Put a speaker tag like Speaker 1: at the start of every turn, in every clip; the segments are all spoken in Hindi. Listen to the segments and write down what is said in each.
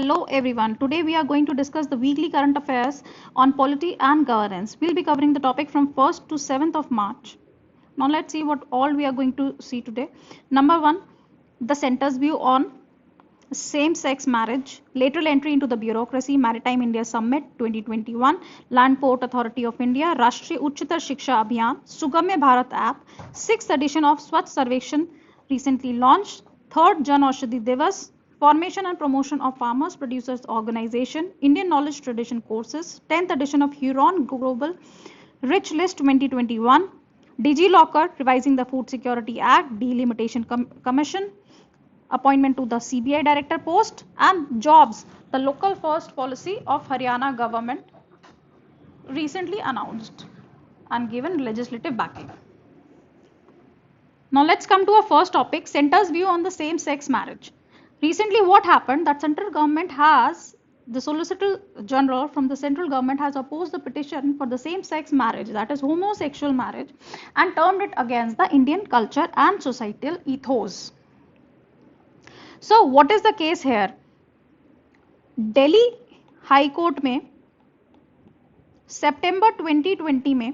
Speaker 1: Hello everyone. Today we are going to discuss the weekly current affairs on polity and governance. We'll be covering the topic from 1st to 7th of March. Now let's see what all we are going to see today. Number 1, the center's view on same-sex marriage, lateral entry into the bureaucracy, Maritime India Summit 2021, Land Port Authority of India, Rashtriya Uchchatar Shiksha Abhiyan, Sugamya Bharat app, 6th edition of Swachh Sarvekshan recently launched, 3rd Jan Aushadhi Divas, formation and promotion of farmers producers organization, Indian knowledge tradition courses, 10th edition of Huron Global Rich List 2021, DigiLocker revising the Food Security Act, Delimitation Commission, appointment to the CBI director post, and jobs, the local first policy of Haryana government recently announced and given legislative backing. Now let's come to our first topic, center's view on the same-sex marriage. Recently what happened that central government has, the Solicitor General from the central government has opposed the petition for the same-sex marriage, that is homosexual marriage, and termed it against the Indian culture and societal ethos. So what is the case here? Delhi High Court में सितंबर 2020 में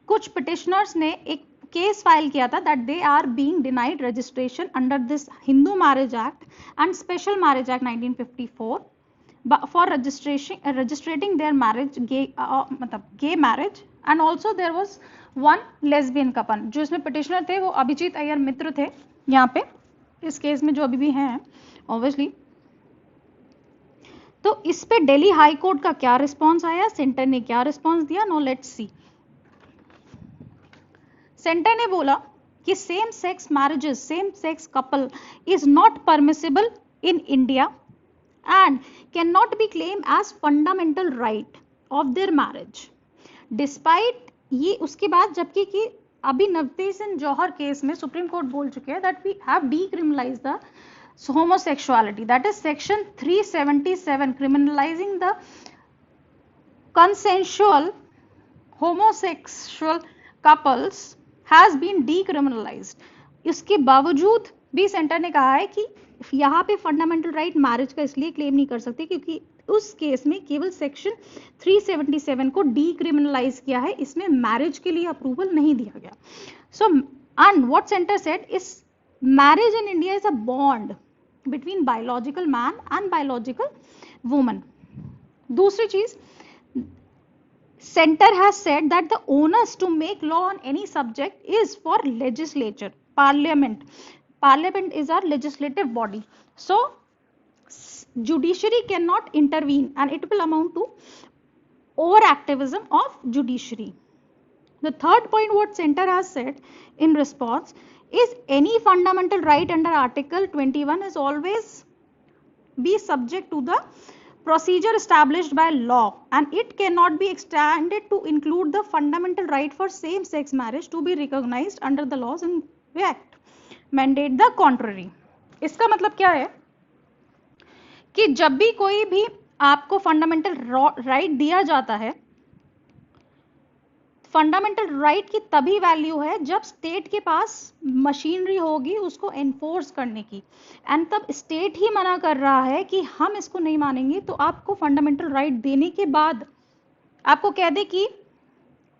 Speaker 1: कुछ पिटिशनर्स ने एक केस फाइल किया था that they are being denied registration under this Hindu marriage act and special marriage act 1954 for registrating their marriage gay marriage, and also there was one lesbian couple. जो इसमें पिटिशनर थे वो अभिजीत अय्यर मित्र थे यहाँ पे इस केस में जो अभी भी हैं ऑब्वियसली. तो इस पे दिल्ली हाई कोर्ट का क्या रिस्पॉन्स आया, सेंटर ने क्या रिस्पॉन्स दिया, नो लेट्स सी. सेंटर ने बोला कि same sex marriages, same sex couple is not permissible in India and can not be claim as fundamental right of their marriage despite ये. उसके बाद जबकि कि अभी नवतेज सिंह जौहर केस में सुप्रीम कोर्ट बोल चुके हैं that we have decriminalize the homosexuality, that is section 377 criminalizing the consensual homosexual couples has been decriminalized. इसके बावजूद भी सेंटर ने कहा है कि यहाँ पे फंडामेंटल राइट मैरिज का इसलिए क्लेम नहीं कर सकते क्योंकि उस केस में केवल सेक्शन 377 को डीक्रिमिनलाइज किया है, इसमें मैरिज के लिए अप्रूवल नहीं दिया गया. So and what centre said is marriage in India is a bond between biological man and biological woman. दूसरी चीज, center has said that the onus to make law on any subject is for legislature, parliament is our legislative body, so judiciary cannot intervene and it will amount to overactivism of judiciary. The third point what center has said in response is any fundamental right under article 21 is always be subject to the procedure established by law and it cannot be extended to include the fundamental right for same sex marriage to be recognized under the laws in the act mandate the contrary. इसका मतलब क्या है कि जब भी कोई भी आपको फंडामेंटल राइट दिया जाता है, फंडामेंटल राइट की तभी वैल्यू है जब स्टेट के पास मशीनरी होगी उसको एनफोर्स करने की, एंड तब स्टेट ही मना कर रहा है कि हम इसको नहीं मानेंगे, तो आपको फंडामेंटल राइट देने के बाद आपको कह दे कि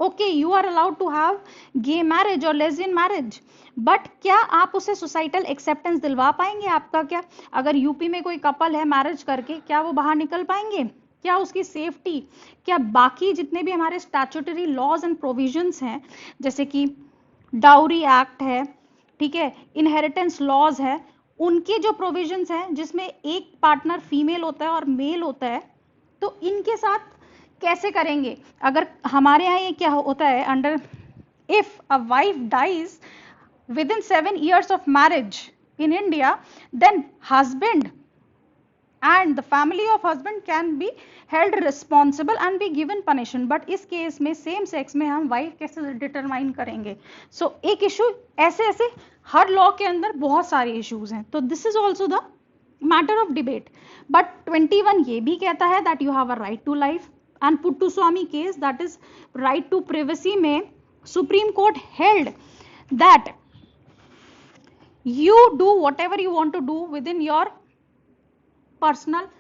Speaker 1: okay you are allowed to have gay marriage और लेस्बियन मैरिज, बट क्या आप उसे सोसाइटल एक्सेप्टेंस दिलवा पाएंगे? आपका क्या अगर यूपी में कोई कपल है मैरिज करके, क्या वो बाहर निकल पाएंगे? क्या उसकी सेफ्टी, क्या बाकी जितने भी हमारे स्टैट्यूटरी लॉज एंड प्रोविजंस हैं जैसे कि डाउरी एक्ट है, ठीक है, इनहेरिटेंस लॉज है, उनके जो प्रोविजंस हैं जिसमें एक पार्टनर फीमेल होता है और मेल होता है, तो इनके साथ कैसे करेंगे? अगर हमारे यहाँ ये क्या होता है under if a wife dies within 7 years of marriage in India, then husband and the family of husband can be held responsible and be given punishment. but इस केस में सेम सेक्स में हम वाइफ कैसे डिटरमाइन करेंगे? सो एक इशू ऐसे ऐसे हर लॉ के अंदर बहुत सारे इश्यूज हैं, तो this is also the matter of debate. But 21 ये भी कहता है that you have a right to life, and Puttaswamy case that is right to privacy में supreme court held that you do whatever you want to do within your personal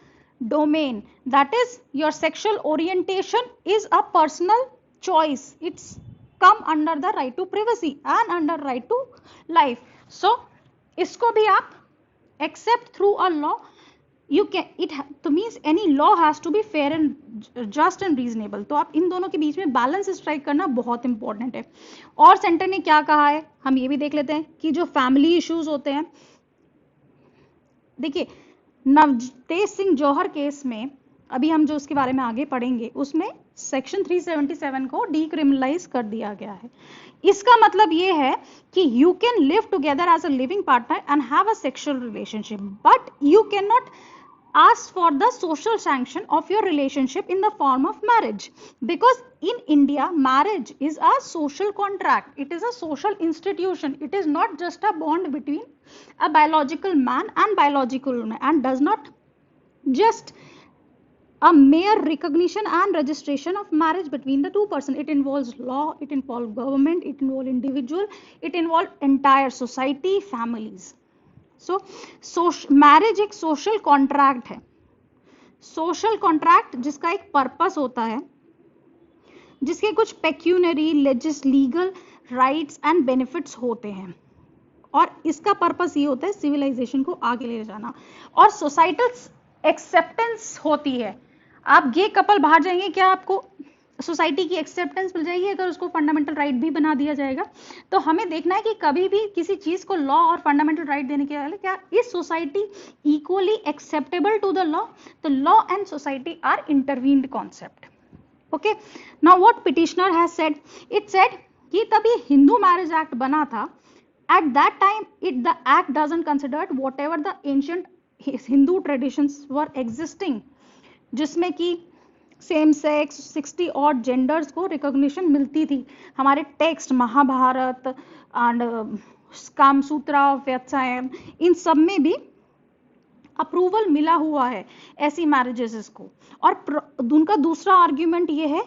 Speaker 1: domain. That is, your sexual orientation is a personal choice. It's come under the right to privacy and under right to life. So इसको भी आप accept through a law. You can, it तो means any law has to be fair and just and reasonable. तो आप इन दोनों के बीच में बैलेंस स्ट्राइक करना बहुत इंपॉर्टेंट है. और सेंटर ने क्या कहा है हम ये भी देख लेते हैं कि जो फैमिली इश्यूज होते हैं, देखिए नवतेज सिंह जौहर केस में अभी हम जो उसके बारे में आगे पढ़ेंगे उसमें सेक्शन 377 को डीक्रिमिनलाइज कर दिया गया है. इसका मतलब ये है कि you can live together as a living partner and have a sexual relationship, but you can not ask for the social sanction of your relationship in the form of marriage, because in India marriage is a social contract, it is a social institution, it is not just a bond between a biological man and biological woman, and does not just a mere recognition and registration of marriage between the two persons. It involves law, it involves government, it involves individual, it involves entire society, families. So marriage एक सोशल कॉन्ट्रैक्ट है, सोशल कॉन्ट्रैक्ट जिसका एक पर्पस होता है, जिसके कुछ pecuniary legal rights and benefits होते हैं, और इसका पर्पस ये होता है सिविलाइजेशन को आगे ले जाना और सोसाइटल एक्सेप्टेंस होती है. आप गे कपल बाहर जाएंगे, क्या आपको सोसाइटी की एक्सेप्टेंस मिल जाएगी अगर उसको फंडामेंटल राइट भी बना दिया जाएगा? तो हमें देखना है कि कभी भी किसी चीज को लॉ और फंडामेंटल राइट देने के पहले क्या is society equally acceptable to the law? तो law and society are intertwined concept. Okay, now what petitioner has said, it said कि तभी हिंदू मैरिज एक्ट बना था. At that time it the act doesn't considered whatever the ancient Hindu traditions were existing, जिसमें कि सेम सेक्स 60 और जेंडर्स को रिकॉग्निशन मिलती थी. हमारे टेक्स्ट महाभारत एंड कामसूत्रा, व्यवसायन, इन सब में भी अप्रूवल मिला हुआ है ऐसी मैरिजेस को. और उनका दूसरा आर्ग्यूमेंट ये है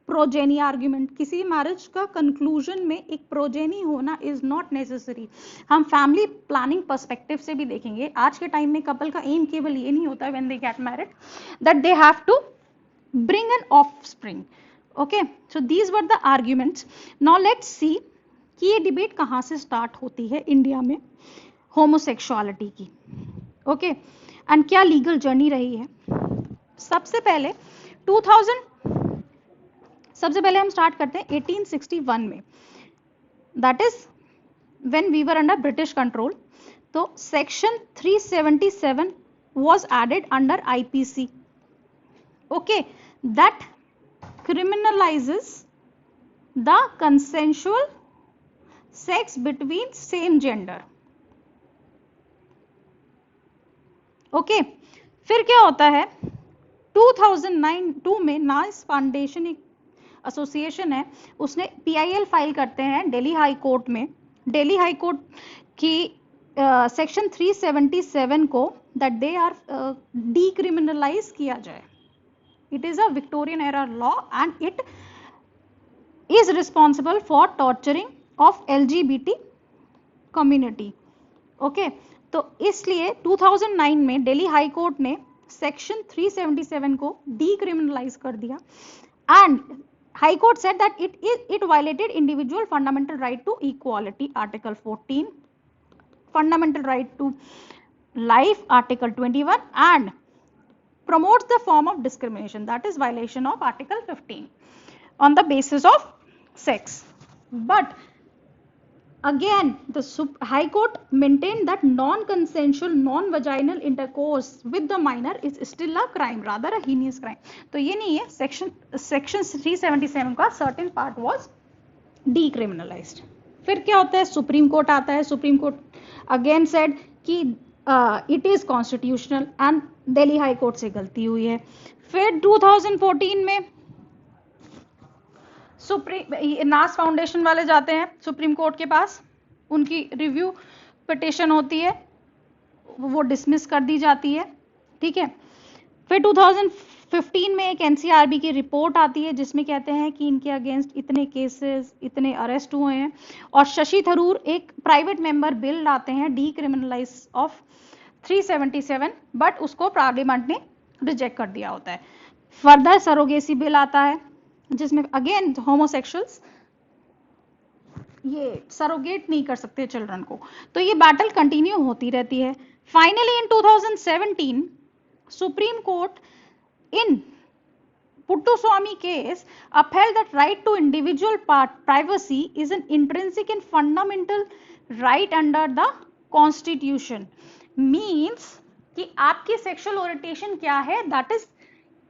Speaker 1: प्रोजेनी आर्ग्यूमेंट. किसी मैरिज का कंक्लूजन में एक प्रोजेनी होना इज नॉट नेसेसरी. हम फैमिली प्लानिंग पर्सपेक्टिव से भी देखेंगे. आज के टाइम में कपल का एम केवल ये नहीं होता when they get married that they have to bring an offspring. Okay, so these were the arguments. Now let's see कि ये डिबेट कहाँ से स्टार्ट होती है इंडिया में होमोसेक्सुअलिटी की. ओके, एंड क्या लीगल जर्नी रही है. सबसे पहले हम स्टार्ट करते हैं 1861 में, that is when we were under British control. तो section 377 was added under IPC. Okay, that criminalizes the consensual sex between same gender. Okay, फिर क्या होता है 2009 में नाइस फाउंडेशन एक एसोसिएशन है, उसने PIL फाइल करते हैं दिल्ली हाई कोर्ट में. दिल्ली हाई कोर्ट की सेक्शन 377 को दैट दे आर डीक्रिमिनलाइज किया जाए. It is a Victorian era law and it is responsible for torturing of LGBT community. Okay, तो इसलिए 2009 में दिल्ली हाई कोर्ट ने सेक्शन 377 को डीक्रिमिनलाइज कर दिया. And high court said that it violated individual fundamental right to equality, Article 14, fundamental right to life, Article 21, and promotes the form of discrimination, that is violation of Article 15 on the basis of sex. But again the High Court maintained that non-consensual, non-vaginal intercourse with the minor is still a crime, rather a heinous crime. तो ये नहीं है, section 377 का certain part was decriminalized. फिर क्या होता है, सुप्रीम कोर्ट आता है. सुप्रीम कोर्ट अगेन सेड कि it is constitutional and Delhi high court से गलती हुई है. फिर 2014 में नास फाउंडेशन वाले जाते हैं सुप्रीम कोर्ट के पास, उनकी रिव्यू पिटिशन होती है, वो डिसमिस कर दी जाती है. ठीक है, फिर 2015 में एक NCRB की रिपोर्ट आती है जिसमें कहते हैं कि इनके अगेंस्ट इतने केसेस, इतने अरेस्ट हुए हैं. और शशि थरूर एक प्राइवेट मेंबर बिल लाते हैं डीक्रिमिनलाइज ऑफ 377, बट उसको पार्लियामेंट ने रिजेक्ट कर दिया होता है। फर्दर सरोगेसी बिल आता है जिसमें अगेन होमोसेक्सुअल्स ये सरोगेट नहीं कर सकते चिल्ड्रन को। तो ये बैटल कंटिन्यू होती रहती है। Finally in 2017 supreme court in Puttaswamy case upheld that right to individual privacy is an intrinsic and fundamental right under the constitution। means कि आपकी sexual orientation क्या है, that is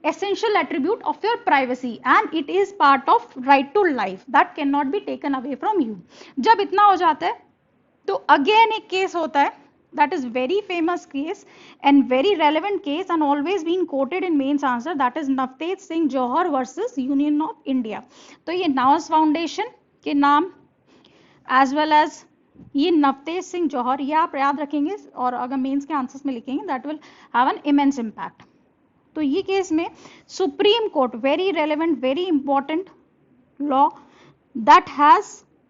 Speaker 1: essential attribute of your privacy and it is part of right to life that cannot be taken away from you। जब इतना हो जाता है तो again एक केस होता है, that is very famous case and very relevant case and always been quoted in mains answer, that is Navtej Singh Johar versus Union of India। तो ये नावस फाउंडेशन के नाम as well as ये नवतेज सिंह जौहर, ये आप याद रखेंगे और अगर मेंस के आंसर्स में लिखेंगे that will have an immense impact। तो ये केस में supreme court, very relevant very important law that has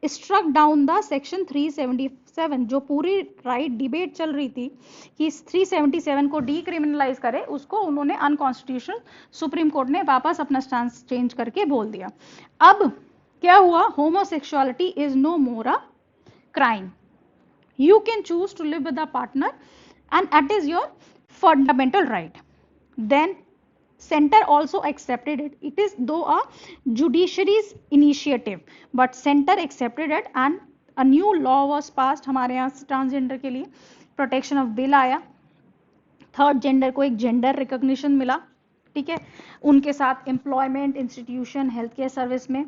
Speaker 1: struck down the section 377, जो पूरी राइट डिबेट चल रही थी कि 377 को डीक्रिमिनलाइज करे, उसको उन्होंने अनकॉन्स्टिट्यूशनल, सुप्रीम कोर्ट ने वापस अपना स्टैंस चेंज करके बोल दिया। अब क्या हुआ, homosexuality is no more a crime, you can choose to live with a partner and that is your fundamental right। then center also accepted it, it is though a judiciary's initiative but center accepted it and a new law was passed। हमारे यहाँ ट्रांसजेंडर के लिए प्रोटेक्शन ऑफ बिल आया, थर्ड जेंडर को एक जेंडर रिकॉग्निशन मिला, ठीक है, उनके साथ employment, institution, health care service में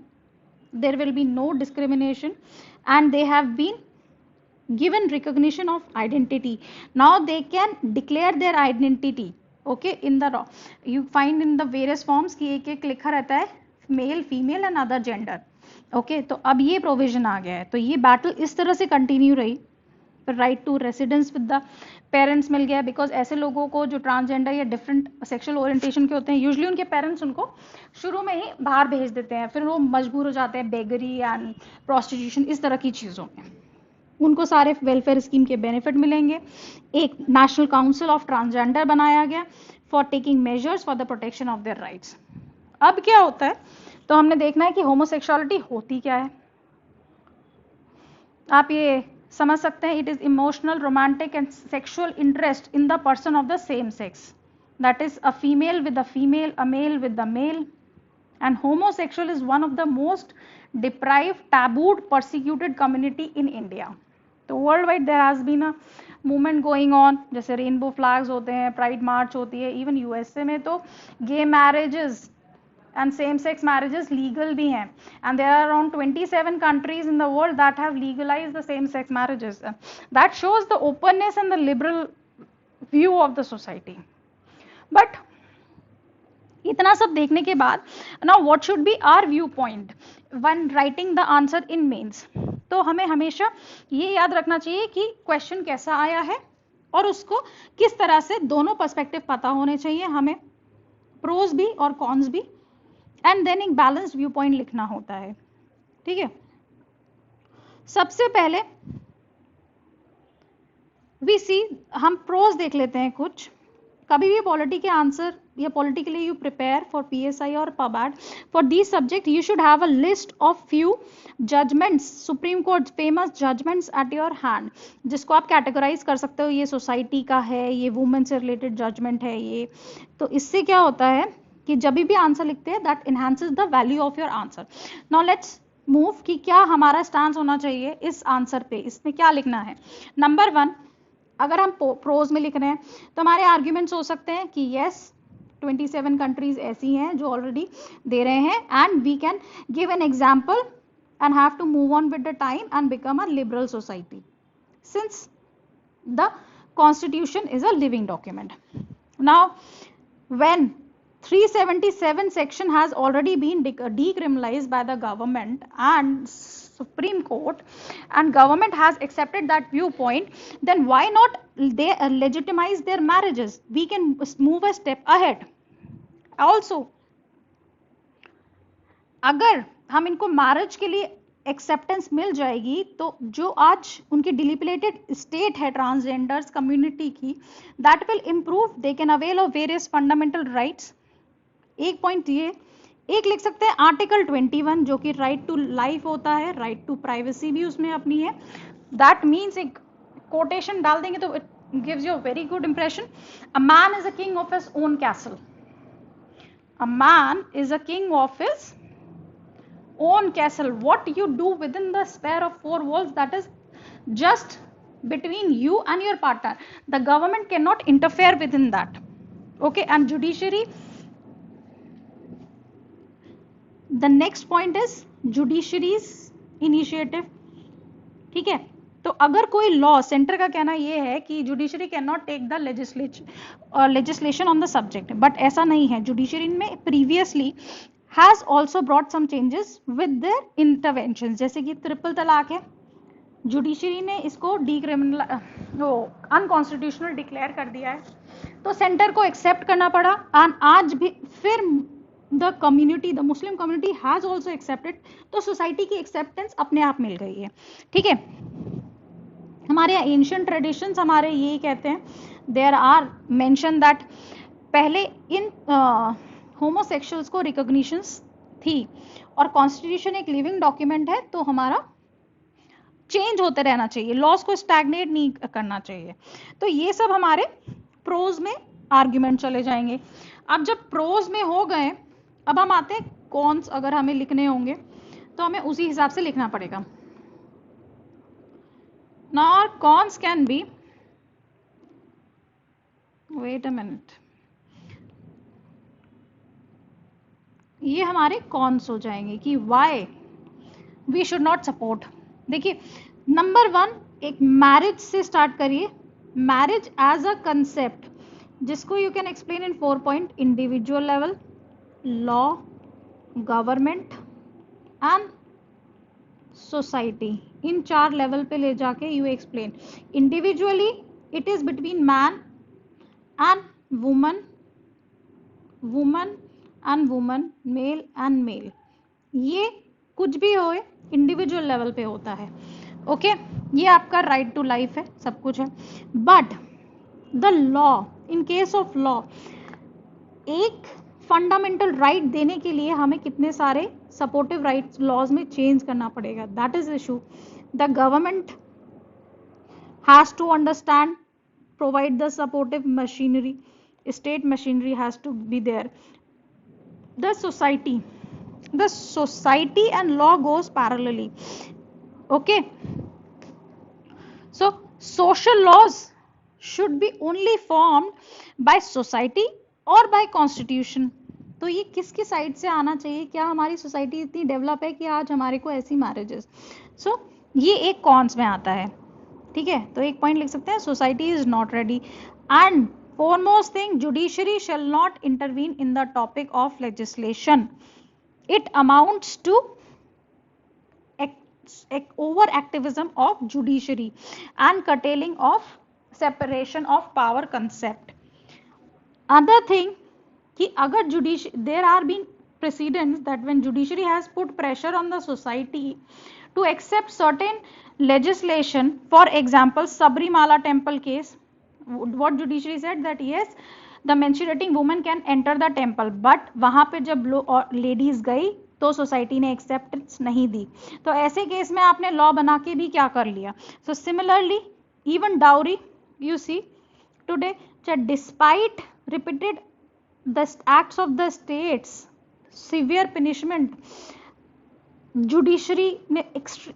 Speaker 1: there will be no discrimination and they have been given recognition of identity। now they can declare their identity, okay, in the law you find in the various forms कि एक एक लिखा रहता है male, female and other gender, okay. तो अब ये प्रोविजन आ गया है, तो ये बैटल इस तरह से कंटिन्यू रही। Right to residence with the parents मिल गया, बिकॉज ऐसे लोगों को जो ट्रांसजेंडर या डिफरेंट सेक्सुअल ओरिएंटेशन के होते हैं, यूजुअली उनके पेरेंट्स उनको शुरू में ही बाहर भेज देते हैं, फिर वो मजबूर हो जाते हैं बेगरी एंड प्रोस्टिट्यूशन, इस तरह की चीज़ों में। उनको सारे वेलफेयर स्कीम के बेनिफिट मिलेंगे। एक नेशनल काउंसिल ऑफ ट्रांसजेंडर बनाया गया for taking measures for the protection of their rights. अब क्या होता है, तो हमने देखना है कि होमोसेक्सुअलिटी होती क्या है। आप ये समझ सकते हैं, it is emotional, romantic and sexual interest in the person of the same sex, that is a female with a female, a male with a male, and homosexual is one of the most deprived, tabooed, persecuted community in India। तो world wide there has been a movement going on, जैसे रेनबो फ्लैग्स होते हैं, प्राइड मार्च होती है, इवन यूएसए में तो गे marriages and same sex marriages legal भी हैं, and there are around 27 countries in the world that have legalized the same sex marriages। that shows the openness and the liberal view of the society। but इतना सब देखने के बाद now what should be our viewpoint when writing the answer in mains। तो हमें हमेशा ये याद रखना चाहिए कि क्वेश्चन कैसा आया है और उसको किस तरह से दोनों पर्सपेक्टिव पता होने चाहिए हमें, प्रोज भी और कॉन्स भी, एंड देन एक बैलेंस्ड व्यू पॉइंट लिखना होता है, ठीक है। सबसे पहले वी सी, हम प्रोज देख लेते हैं कुछ। कभी भी पॉलिटी के आंसर या पॉलिटी के लिए यू प्रिपेयर फॉर पीएसआई और पबैट for this subject, you should have a list of few judgements, supreme court famous judgements at your hand, जिसको आप कैटेगराइज कर सकते हो, ये सोसाइटी का है, ये वुमेन से रिलेटेड जजमेंट है ये। तो इससे क्या होता है कि जब भी आंसर लिखते हैं that enhances the value of your answer. Now let's move कि क्या हमारा स्टांस होना चाहिए इस आंसर पे, इसमें क्या लिखना है। नंबर 1, अगर हम प्रोज में लिख रहे हैं तो हमारे आर्ग्यूमेंट्स हो सकते हैं कि यस 27 कंट्रीज ऐसी हैं जो ऑलरेडी दे रहे हैं, and we can give an example and have to move on with the time and become a liberal society since the constitution is a living document. Now when 377 section has already been decriminalized by the government and Supreme Court, and government has accepted that viewpoint, then why not they legitimize their marriages? We can move a step ahead also। अगर हम इनको मैरिज के लिए एक्सेप्टेंस मिल जाएगी तो जो आज उनकी डिलिपिलेटेड स्टेट है ट्रांसजेंडर्स कम्युनिटी की, that will improve, they can avail of various fundamental rights. एक पॉइंट ये, एक लिख सकते हैं आर्टिकल 21 जो कि राइट टू लाइफ होता है, राइट टू प्राइवेसी भी उसमें अपनी है। दैट मीन्स एक कोटेशन डाल देंगे तो it gives you a very good impression. A man is a king of his own castle, a man is a king of his own castle. What you do within the sphere of four walls, that is just between you and your partner. The government cannot interfere within that. Okay, and judiciary, the next point is judiciary's initiative. ठीक है, तो अगर कोई लॉ, सेंटर का कहना ये है कि judiciary can not take the legislation on the subject, but ऐसा नहीं है। जुडिशरी में previously has also brought some changes with their interventions, जैसे कि ट्रिपल तलाक है, जुडिशरी ने इसको अनकॉन्स्टिट्यूशनल डिक्लेयर कर दिया है, तो सेंटर को एक्सेप्ट करना पड़ा। एंड आज भी फिर the community, the Muslim community has also accepted, तो सोसाइटी की एक्सेप्टेंस अपने आप मिल गई है। ठीक है, हमारे एंशियंट ट्रेडिशंस हमारे यही कहते हैं, देयर आर मेंशन दैट पहले इन होमोसेक्सुअल्स को रिकॉग्निशंस थी, और कॉन्स्टिट्यूशन एक लिविंग डॉक्यूमेंट है, तो हमारा चेंज होते रहना चाहिए, लॉस को स्टैग्नेट नहीं करना चाहिए। तो ये सब हमारे प्रोज में आर्ग्यूमेंट चले जाएंगे। अब जब प्रोज में हो गए, अब हम आते हैं कॉन्स। अगर हमें लिखने होंगे तो हमें उसी हिसाब से लिखना पड़ेगा। Now cons can be, wait a minute, ये हमारे कॉन्स हो जाएंगे कि why we should not support. देखिए, नंबर 1 एक मैरिज से स्टार्ट करिए। मैरिज एज अ कंसेप्ट, जिसको you can explain in 4 point, individual level, law, government and society, in 4 level पे ले जाके you explain. Individually it is between man and woman, woman and woman, male and male, ये कुछ भी हो इंडिविजुअल लेवल पे होता है। ओके, ये आपका राइट टू लाइफ है, सब कुछ है। But the law, in case of law, एक फंडामेंटल राइट देने के लिए हमें कितने सारे सपोर्टिव राइट्स लॉज में चेंज करना पड़ेगा, that is issue. The government has to understand, provide the supportive machinery, state machinery has to be there. The society and law goes parallelly. Okay, so social laws should be only formed by society or by constitution. तो ये किसकी साइड से आना चाहिए? क्या हमारी सोसाइटी इतनी डेवलप है कि आज हमारे को ऐसी मैरिजेस? सो ये एक कॉन्स में आता है। ठीक है, तो एक पॉइंट लिख सकते हैं, society is not ready. And foremost thing, judiciary shall not intervene in the topic of legislation. It amounts to over activism of judiciary and curtailing of separation of power concept. Other thing कि अगर there are been precedents that when judiciary has put pressure on the society to accept certain legislation, for example Sabrimala temple case, what judiciary said that yes, the menstruating woman can enter the temple, but वहां पे जब लेडीज गई तो सोसाइटी ने एक्सेप्टेंस नहीं दी, तो ऐसे केस में आपने लॉ बना के भी क्या कर लिया। So similarly even dowry, you see today, despite repeated the acts of the states, severe punishment judiciary ने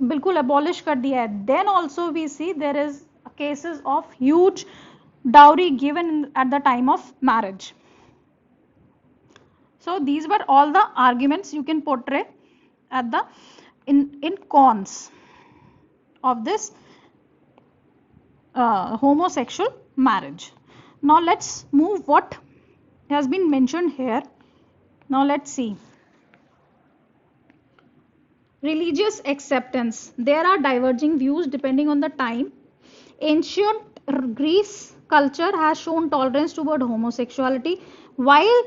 Speaker 1: बिल्कुल अबॉलिश कर दिया है। Then also we see there is cases of huge dowry given at the time of marriage. So these were all the arguments you can portray at the in cons of this homosexual marriage. Now let's move what has been mentioned here. Now let's see. Religious acceptance. There are diverging views depending on the time. Ancient Greece culture has shown tolerance toward homosexuality, while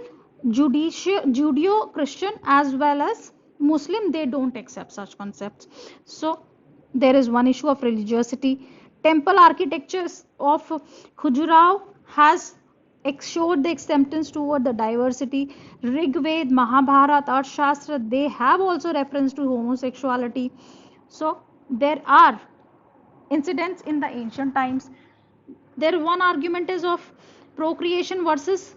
Speaker 1: Judeo-Christian as well as Muslim, they don't accept such concepts. So there is one issue of religiosity. Temple architectures of Khajuraho has showed the acceptance toward the diversity. Rig Ved, Mahabharata, Arthashastra, they have also reference to homosexuality. So there are incidents in the ancient times. There one argument is of procreation versus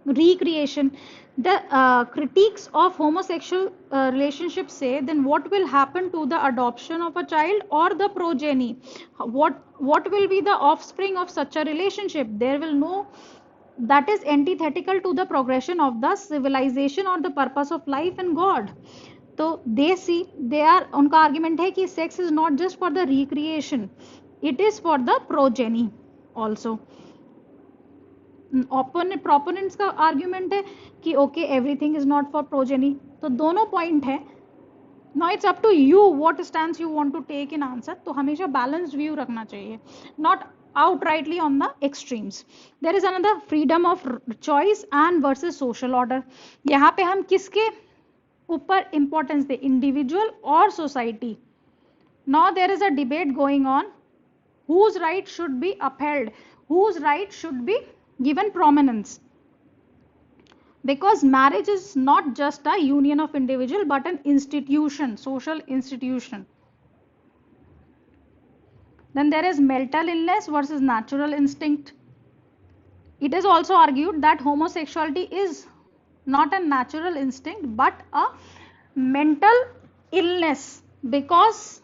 Speaker 1: recreation. The critiques of homosexual relationships say, then what will happen to the adoption of a child or the progeny? What will be the offspring of such a relationship? There will no, that is antithetical to the progression of the civilization or the purpose of life and God. तो they see, they are, उनका argument है कि sex is not just for the recreation, it is for the progeny also. Proponents का आर्ग्यूमेंट है कि okay everything is not for progeny. तो दोनों पॉइंट है. Now it's up to you what stands you want to take in answer. तो हमेशा बैलेंस्ड व्यू रखना चाहिए, not outrightly on the extremes. There is another freedom of choice and versus social order. यहाँ पे हम किसके ऊपर इंपॉर्टेंस दे, इंडिविजुअल और society. Now there is a debate going on whose right should be upheld, whose right should be given prominence, because marriage is not just a union of individual but an institution, social institution. Then there is mental illness versus natural instinct. It is also argued that homosexuality is not a natural instinct but a mental illness because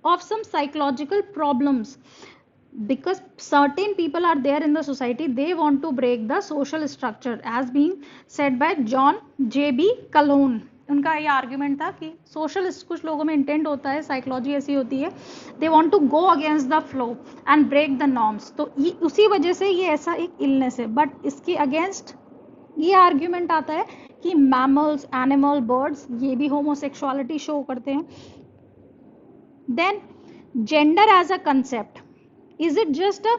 Speaker 1: of some psychological problems. Because certain people are there in the society, they want to break the social structure, as being said by John J.B. Calhoun. उनका ये आर्ग्यूमेंट था कि सोशल कुछ लोगों में इंटेंट होता है, साइकोलॉजी ऐसी होती है, they want to go against the flow and break the norms. तो उसी वजह से ये ऐसा एक इलनेस है. बट इसके अगेंस्ट ये आर्ग्यूमेंट आता है कि मैमल्स, एनिमल, बर्ड्स, ये भी होमोसेक्सुअलिटी शो करते हैं. Then gender as a concept, is it just a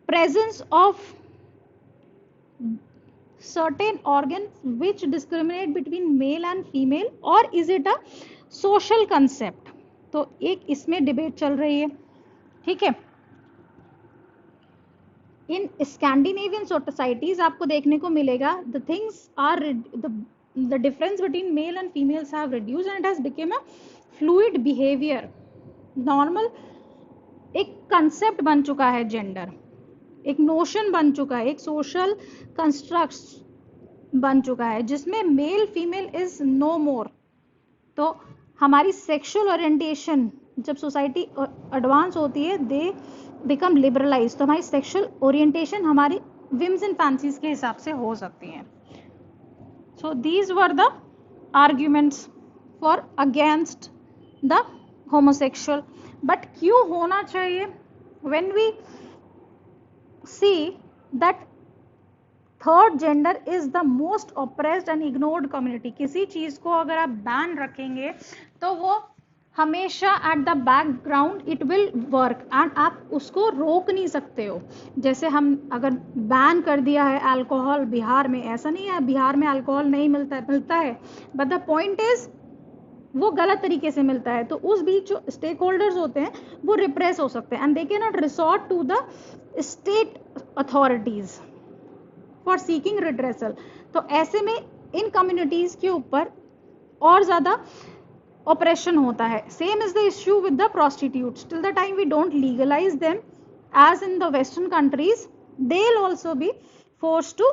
Speaker 1: presence of certain organs which discriminate between male and female, or is it a social concept? तो एक इसमें डिबेट चल रही है. ठीक है. इन स्कैंडिनेवियन सोसाइटीज आपको देखने को मिलेगा, the things are, the difference between male and females have reduced and it has become a fluid behaviour. Normal एक कंसेप्ट बन चुका है जेंडर, एक नोशन बन चुका है, एक सोशल कंस्ट्रक्ट बन चुका है जिसमें मेल फीमेल इज नो मोर. तो हमारी सेक्सुअल ओरिएंटेशन जब सोसाइटी एडवांस होती है, दे बिकम लिबरलाइज. तो हमारी सेक्सुअल ओरिएंटेशन हमारी विम्स एंड फैंसीज के हिसाब से हो सकती हैं. So these were the arguments for against the homosexual. But क्यों होना चाहिए? when we see that third gender is the most oppressed and ignored community. किसी चीज को अगर आप बैन रखेंगे तो वो हमेशा at the background it will work and आप उसको रोक नहीं सकते हो. जैसे हम अगर बैन कर दिया है अल्कोहल बिहार में, ऐसा नहीं है बिहार में अल्कोहल नहीं मिलता है, मिलता है, बट द पॉइंट इज वो गलत तरीके से मिलता है. तो उस बीच जो स्टेक होल्डर्स होते हैं वो रिप्रेस हो सकते हैं and they can not resort to the state authorities for seeking redressal. तो ऐसे में इन कम्युनिटीज के ऊपर और ज्यादा ऑपरेशन होता है. Same is the issue with the prostitutes. Till the time we don't legalise them as in the western countries, they will also be forced to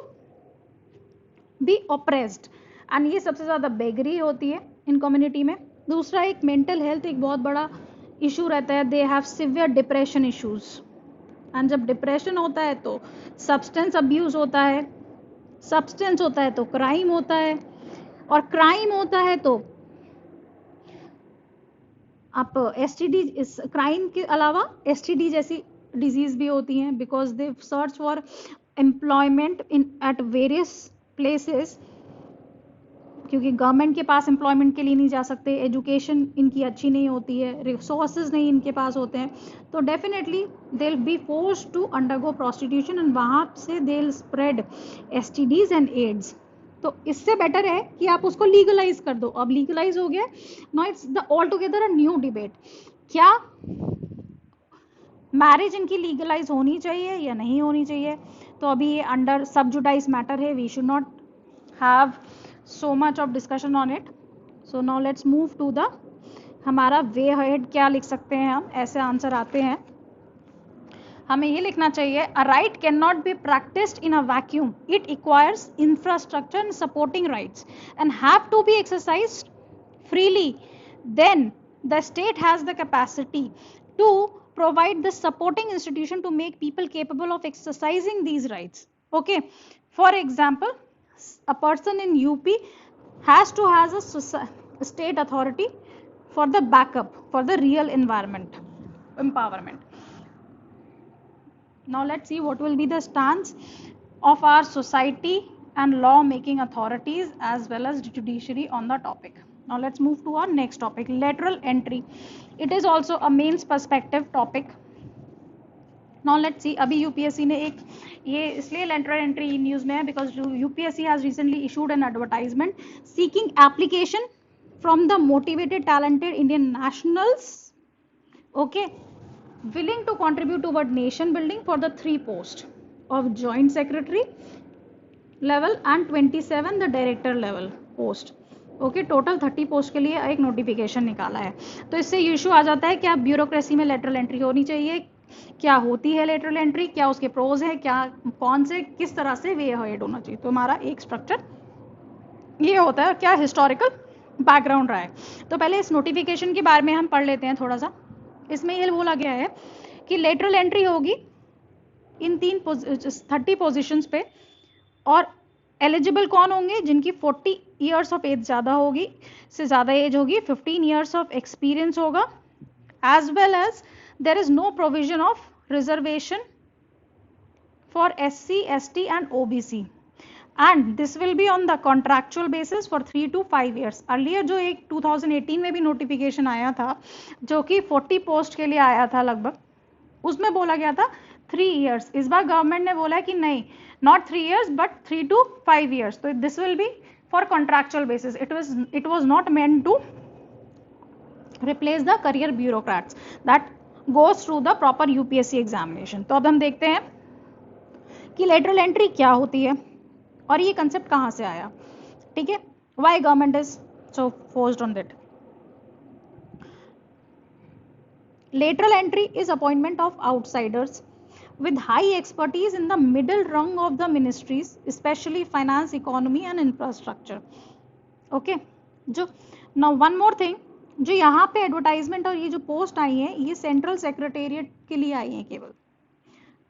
Speaker 1: be oppressed. And ये सबसे ज्यादा बेगरी होती है इन कम्युनिटी में. दूसरा एक मेंटल हेल्थ एक बहुत बड़ा इशू रहता है. They have severe depression issues and जब डिप्रेशन होता है तो सब्सटेंस अब्यूज होता है, सब्सटेंस होता है तो क्राइम होता है, और क्राइम होता है तो आप एसटीडी, क्राइम के अलावा एसटीडी जैसी डिजीज भी होती हैं because they search for employment in at various places, क्योंकि गवर्नमेंट के पास एम्प्लॉयमेंट के लिए नहीं जा सकते, एजुकेशन इनकी अच्छी नहीं होती है, रिसोर्सेज नहीं इनके पास होते हैं. तो definitely they will be forced to undergo prostitution and वहाँ से they will spread STDs and AIDS. तो इससे बेटर है कि आप उसको लीगलाइज कर दो। अब लीगलाइज हो गया, now it's the all together a new debate, क्या मैरिज इनकी लीगलाइज होनी चाहिए या नहीं होनी चाहिए। तो अभी ये अंडर सबजुडाइज मैटर है, we should not have so much of discussion on it. So now let's move to the हमारा वे हेड। क्या लिख सकते हैं हम, ऐसे आंसर आते हैं, हमें ये लिखना चाहिए, a right can not be practised in a vacuum, it requires infrastructure and supporting rights and have to be exercised freely. Then the state has the capacity to provide the supporting institution to make people capable of exercising these rights. Okay, for example, a person in UP has to has a state authority for the backup, for the real environment empowerment. Now let's see what will be the stance of our society and law making authorities as well as judiciary on the topic. Now let's move to our next topic, lateral entry. It is also a mains perspective topic. Now let's see, अभी यूपीएससी ने एक ये इसलिए lateral entry न्यूज में है because UPSC has recently issued an advertisement seeking application from the motivated talented Indian nationals, okay, willing to contribute toward nation building for the 3 posts of joint secretary level and 27 the director level post. Okay, total 30 post के लिए एक नोटिफिकेशन निकाला है। तो इससे इशू आ जाता है क्या ब्यूरोक्रेसी में लेटरल एंट्री होनी चाहिए, क्या होती है लेटरल एंट्री, क्या उसके प्रोज है, क्या कौन से किस तरह से वे हेड होना चाहिए। तो हमारा एक स्ट्रक्चर ये होता है, क्या हिस्टोरिकल बैकग्राउंड रहा है। तो पहले इस नोटिफिकेशन के बारे में हम पढ़ लेते हैं थोड़ा सा। इसमें ये बोला गया है कि लेटरल एंट्री होगी इन 30 पोजीशंस पे, और एलिजिबल कौन होंगे, जिनकी 40 ईयर्स ऑफ एज ज़्यादा होगी, से ज़्यादा एज होगी, 15 ईयर्स ऑफ एक्सपीरियंस होगा, as well as there is no provision of reservation for SC, ST and OBC, and this will be on the contractual basis for 3 to 5 years. Earlier जो एक 2018 में भी नोटिफिकेशन आया था जो कि 40 पोस्ट के लिए आया था लगभग, उसमें बोला गया था 3 ईयर्स। इस बार गवर्नमेंट ने बोला कि नहीं, not 3 years but 3 to 5 years. तो this will be for contractual basis, it was not meant to replace the career bureaucrats that goes through the proper UPSC examination. तो अब हम देखते हैं कि लेटरल एंट्री क्या होती है और ये कंसेप्ट कहाँ से आया, ठीक है, why government is so forced on that. Lateral entry is appointment of outsiders with high expertise in the middle rung of the ministries, especially finance, economy and infrastructure. Okay, जो now one more thing, जो यहाँ पे एडवर्टाइजमेंट और ये जो पोस्ट आई है ये सेंट्रल सेक्रेटेरिएट के लिए आई है केवल,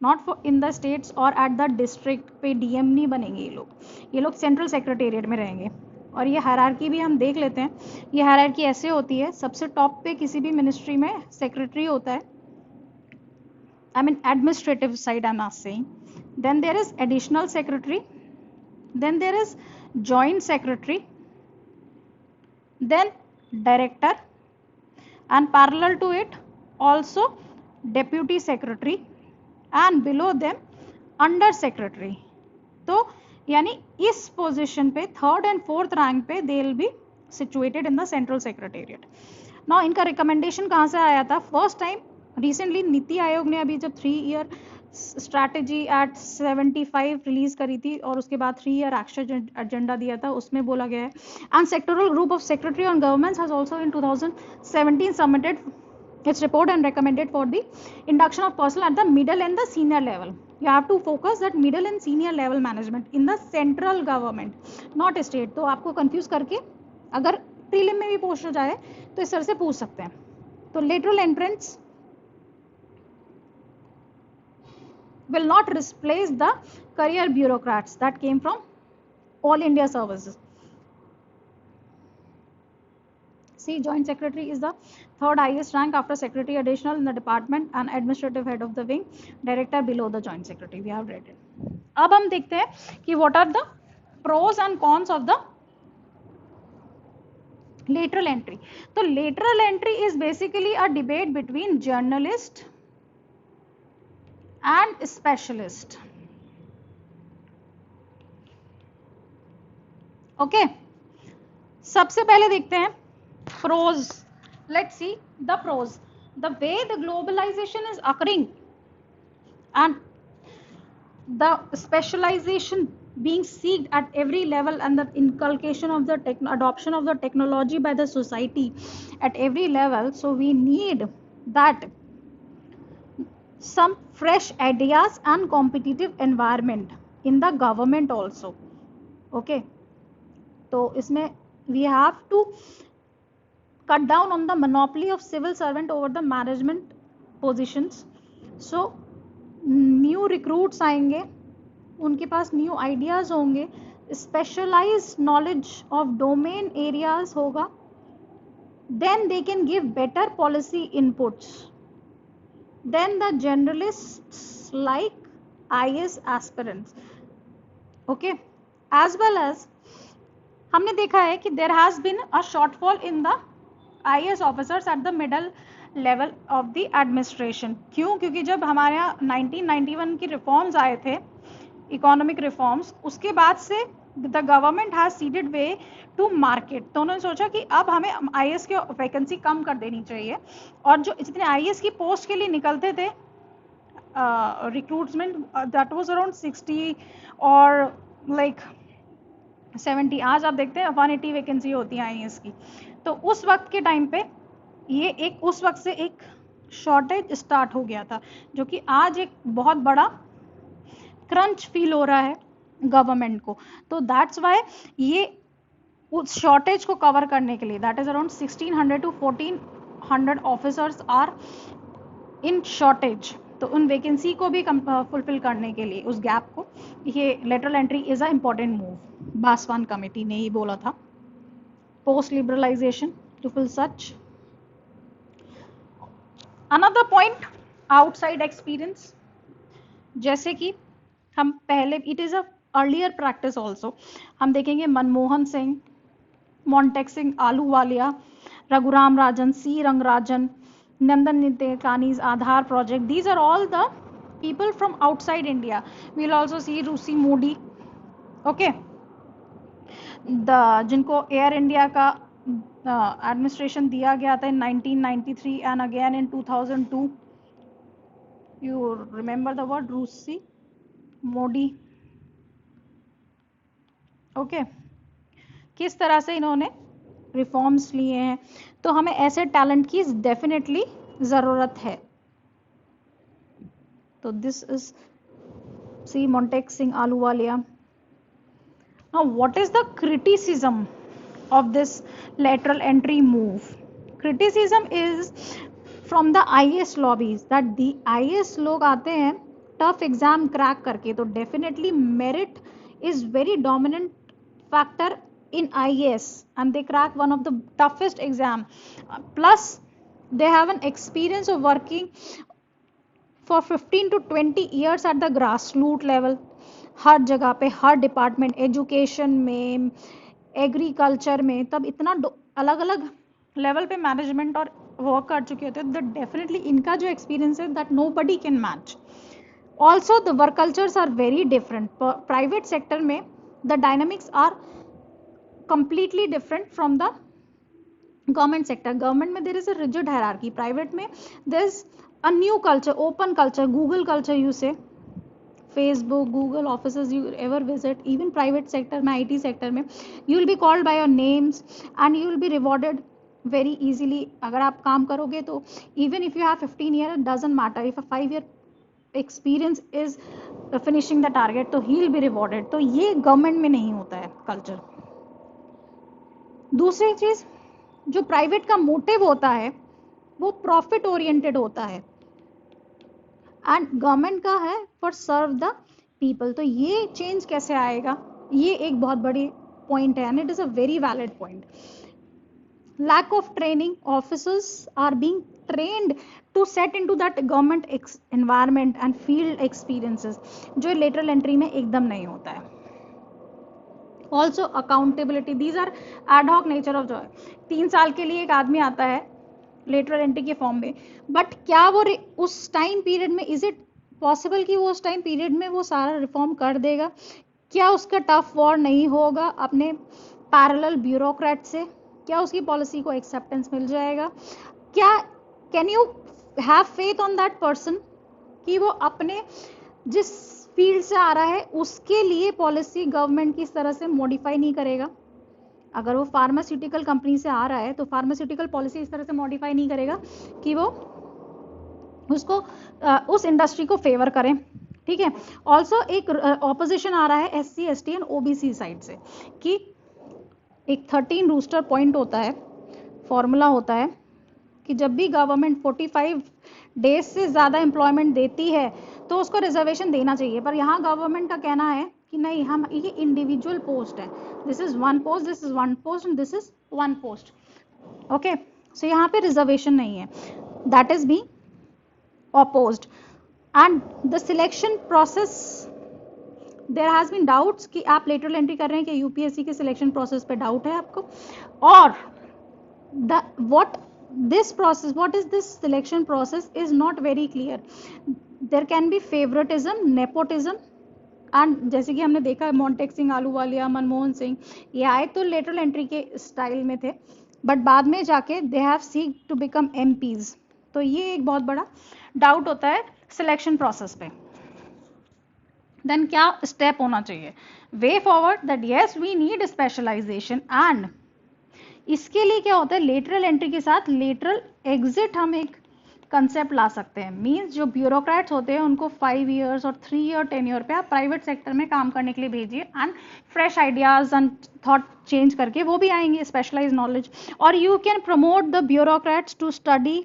Speaker 1: not for in the states और एट द डिस्ट्रिक्ट पे डीएम नहीं बनेंगे ये लोग सेंट्रल सेक्रेटेरिएट में रहेंगे। और ये हायरार्की भी हम देख लेते हैं, ये हायरार्की ऐसे होती है, सबसे टॉप पे किसी भी मिनिस्ट्री में सेक्रेटरी होता है, I mean administrative side I am not saying, then there is additional secretary, then there is joint secretary, then director and parallel to it also deputy secretary and below them under secretary. तो यानी इस पोजीशन पे 3rd and 4th रैंक पे दे will B situated in the central secretariat. Now इनका रिकमेंडेशन कहाँ से आया था, first time recently NITI Aayog ने अभी जब 3 ईयर स्ट्रैटेजी एट 75 रिलीज करी थी और उसके बाद 3 ईयर एक्शन एजेंडा दिया था, उसमें बोला गया है and sectoral group of secretary on governments has also in 2017 submitted its report and recommended for the induction of personnel at the middle and the senior level. You have to focus that middle and senior level management in the central government, not state. तो आपको confuse करके अगर प्रीलिम में भी पूछ जाए तो इस तरह से पूछ सकते हैं। तो lateral entrance will not replace the career bureaucrats that came from all India services. See, joint secretary is the 3rd highest rank after secretary additional in the department and administrative head of the wing, director below the joint secretary. We have read it. अब हम देखते हैं कि what are the pros and cons of the lateral entry. तो lateral entry is basically a debate between journalist and specialist. Okay, सबसे पहले देखते हैं pros. Let's see the pros. The way the globalisation is occurring and the specialization being seeked at every level and the inculcation of the adoption of the technology by the society at every level, so we need that some fresh ideas and competitive environment in the government also. Okay, तो इसमें we have to cut down on the monopoly of civil servant over the management positions. So new recruits आएंगे, उनके पास न्यू आइडियाज होंगे, specialised knowledge of domain areas होगा, then they can give better policy inputs than the journalists like IAS aspirants. Okay, as well as हमने देखा है कि there has been a shortfall in the IAS officers at the middle level of the administration. क्यों? क्योंकि जब हमारे यहाँ 1991 की रिफॉर्म्स आए थे, इकोनॉमिक रिफॉर्म्स, उसके बाद से the government has ceded way to market. तो उन्होंने सोचा कि अब हमें आईएएस की वैकेंसी कम कर देनी चाहिए, और जो जितने आईएएस की पोस्ट के लिए निकलते थे रिक्रूटमेंट, दैट वाज अराउंड 60 और लाइक 70. आज आप देखते हैं 180 वैकेंसी होती है आईएएस की. तो उस वक्त के टाइम पे ये एक उस वक्त से एक शॉर्टेज स्टार्ट हो गया था, जो कि आज एक बहुत बड़ा क्रंच फील हो रहा है गवर्नमेंट को. तो दैट्स वाई ये उस शॉर्टेज को कवर करने के लिए, that is around 1600 to 1400 officers are in shortage. तो उन वैकेंसी को भी फुलफिल करने के लिए, उस गैप को, ये lateral entry is a important move. Baswan committee ने ही बोला था. Post liberalisation to fill such. Another point, outside experience. जैसे कि हम पहले, it is a earlier practice also, हम देखेंगे मनमोहन सिंह, मोंटेक सिंह आलूवालिया, रघुराम राजन, सी रंगराजन, नंदन नितेकानी's आधार project, these are all the people from outside India. We'll also see रूसी मोदी. Okay, जिनको एयर इंडिया का एडमिनिस्ट्रेशन दिया गया था in 1993 and again in 2002. You remember the word रूसी मोदी. ओके, किस तरह से इन्होंने रिफॉर्म्स लिए हैं. तो हमें ऐसे टैलेंट की डेफिनेटली ज़रूरत है. तो this is see Montek Singh Ahluwalia. Now what is the criticism of this lateral entry move? Criticism is from the IAS lobbies that the IAS लोग आते हैं टफ एग्जाम क्रैक करके. तो definitely merit is very dominant factor in IAS and they crack one of the toughest exam. Plus they have an experience of working for 15 to 20 years at the grassroots level. हर जगह पे, हर डिपार्टमेंट, एजुकेशन में, एग्रीकल्चर में, तब इतना अलग अलग लेवल पे मैनेजमेंट और वर्क कर चुके होते हैं. दैट डेफिनेटली इनका जो एक्सपीरियंस है that nobody can match. Also the work cultures are very different. Private sector में the dynamics are completely different from the government sector. Government में there is a rigid hierarchy. Private में there is a new culture, open culture, Google culture you say. Facebook, Google offices you ever visit, even private sector में, IT sector में, you will be called by your names and you will be rewarded very easily. अगर आप काम करोगे तो even if you have 15 years, it doesn't matter. If a 5-year experience is finishing the target, तो ही विल बी रिवॉर्डेड. तो ये गवर्नमेंट में नहीं होता है कल्चर. दूसरी चीज, जो प्राइवेट का मोटिव होता है वो प्रॉफिट ओरिएंटेड होता है एंड गवर्नमेंट का है फॉर सर्व द पीपल. तो ये चेंज कैसे आएगा? ये एक बहुत बड़ी पॉइंट है and it is a very valid point. lack of training, officers are being trained to set into that government environment and field experiences, जो lateral entry में एकदम नहीं होता है. Also accountability, these are ad hoc nature of joy. 3 साल के लिए एक आदमी आता है lateral entry के फॉर्म में, बट क्या वो उस टाइम पीरियड में, इज इट पॉसिबल कि वो उस टाइम पीरियड में वो सारा रिफॉर्म कर देगा? क्या उसका टफ वॉर नहीं होगा अपने पैरेलल ब्यूरोक्रेट से? क्या उसकी पॉलिसी को एक्सेप्टेंस मिल जाएगा? क्या can you have faith on that person कि वो अपने जिस फील्ड से आ रहा है उसके लिए पॉलिसी गवर्नमेंट की इस तरह से मॉडिफाई नहीं करेगा? अगर वो फार्मास्यूटिकल कंपनी से आ रहा है तो फार्मास्यूटिकल पॉलिसी इस तरह से मॉडिफाई नहीं करेगा कि वो उसको उस इंडस्ट्री को फेवर करें, ठीक है। ऑल्सो एक ऑपोजिशन आ रहा है SC ST and OBC side से कि एक 13 रूस्टर पॉइंट होता है, फॉर्मूला होता है कि जब भी गवर्नमेंट 45 डेज से ज़्यादा एम्प्लॉयमेंट देती है तो उसको रिजर्वेशन देना चाहिए। पर यहाँ गवर्नमेंट का कहना है कि नहीं, हम ये इंडिविजुअल पोस्ट है, this is one post, this is one post and this is one post, okay. So यहाँ पे रिजर्वेशन नहीं है, that is be opposed and the selection process there has been doubts कि आप lateral entry कर रहे हैं कि UPSC के selection process पे doubt है आपको, और the what is this selection process is not very clear. There can be favoritism, nepotism and जैसे कि हमने देखा मोन्टेक सिंह, आलूवालिया, मनमोहन सिंह, ये आए तो लेटरल एंट्री के स्टाइल में थे बट बाद में जाके they have seek to become MPs। तो ये एक बहुत बड़ा डाउट होता है सिलेक्शन प्रोसेस पे। देन क्या स्टेप होना चाहिए? Way forward that yes we need specialisation and इसके लिए क्या होता है, लेटरल एंट्री के साथ लेटरल एग्जिट हम एक कंसेप्ट ला सकते हैं। मींस जो ब्यूरोक्रेट्स होते हैं उनको 5 इयर्स और 3 ईयर टेन्योर पे आप प्राइवेट सेक्टर में काम करने के लिए भेजिए and fresh ideas and thought change करके वो भी आएंगे, स्पेशलाइज नॉलेज। और you can promote the bureaucrats to study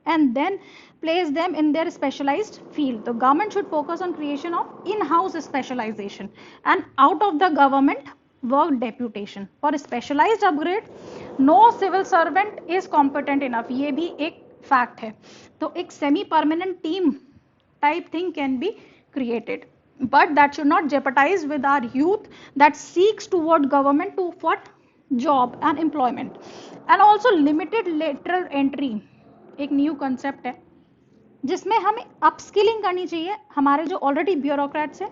Speaker 1: and then place them in their specialized field. The government should focus on creation of in-house specialization and out of the government work deputation. For specialized upgrade, no civil servant is competent enough. ये भी एक fact है। तो एक semi-permanent team type thing can be created, but that should not jeopardize with our youth that seeks toward government to what job and employment. And also limited lateral entry एक न्यू कंसेप्ट है जिसमें हमें अपस्किलिंग करनी चाहिए। हमारे जो ऑलरेडी ब्यूरोक्रेट्स हैं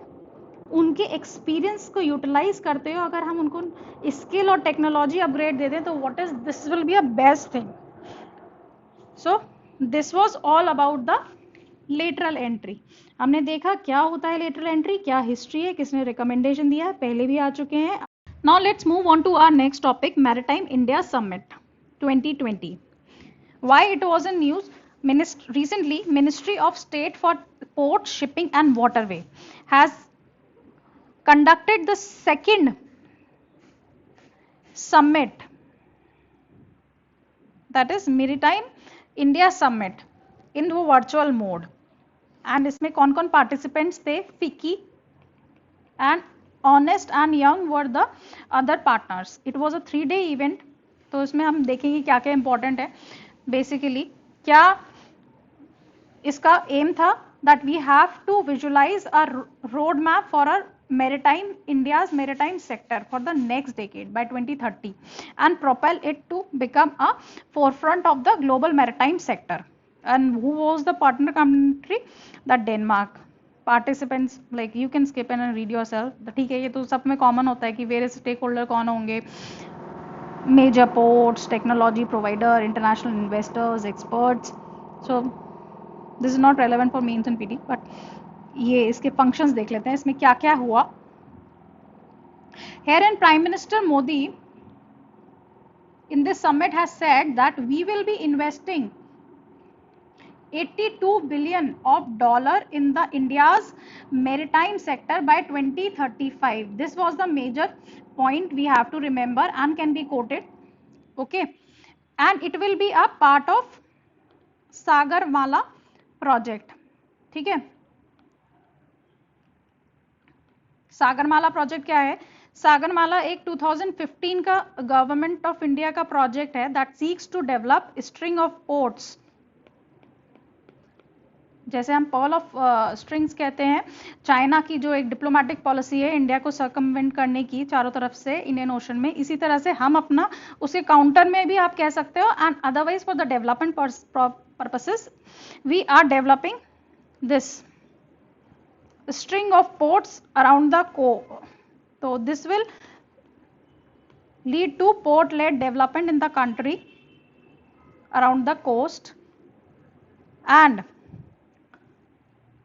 Speaker 1: उनके एक्सपीरियंस को यूटिलाइज करते हुए अगर हम उनको स्किल और टेक्नोलॉजी अपग्रेड दे दें तो what is this will be a best thing. So this was all about the lateral entry. हमने देखा क्या होता है लेटरल एंट्री, क्या हिस्ट्री है, किसने रिकमेंडेशन दिया है, पहले भी आ चुके हैं। Now let's move on to our next topic, maritime India summit 2020. Why it was in news? Recently, Ministry of State for Port, Shipping and Waterway has conducted the second summit, that is Maritime India Summit, in virtual mode. And इसमें कौन-कौन participants थे? FICCI and Honest and Young were the other partners. It was a 3-day event. तो इसमें हम देखेंगे क्या क्या इंपॉर्टेंट है। बेसिकली क्या इसका एम था, that we have to visualise a road map for a maritime India's maritime sector for the next decade by 2030 and propel it to become a forefront of the global maritime sector. And who was the partner country? That Denmark. Participants, like you can skip and read yourself. ठीक है, ये तो सब में कॉमन होता है कि various stakeholder कौन होंगे, major ports, technology provider, international investors, experts. So this is not relevant for mains and PD, but ये इसके functions देख लेते हैं, इसमें क्या क्या हुआ। Herein Prime Minister Modi in this summit has said that we will be investing $82 billion in the India's maritime sector by 2035. This was the major point we have to remember and can be quoted. Okay, and it will be a part of Sagarmala project. ठीक है, सागरमाला प्रोजेक्ट क्या है? सागरमाला एक 2015 का गवर्नमेंट ऑफ इंडिया का प्रोजेक्ट है that seeks to develop string of ports, जैसे हम पर्ल ऑफ स्ट्रिंग्स कहते हैं। चाइना की जो एक डिप्लोमेटिक पॉलिसी है इंडिया को सर्कमवेंट करने की चारों तरफ से इंडियन ओशन में, इसी तरह से हम अपना उसके काउंटर में भी आप कह सकते हो। And otherwise for the development purposes we are developing this string of ports around the तो this will lead to port led development in the country around the coast, and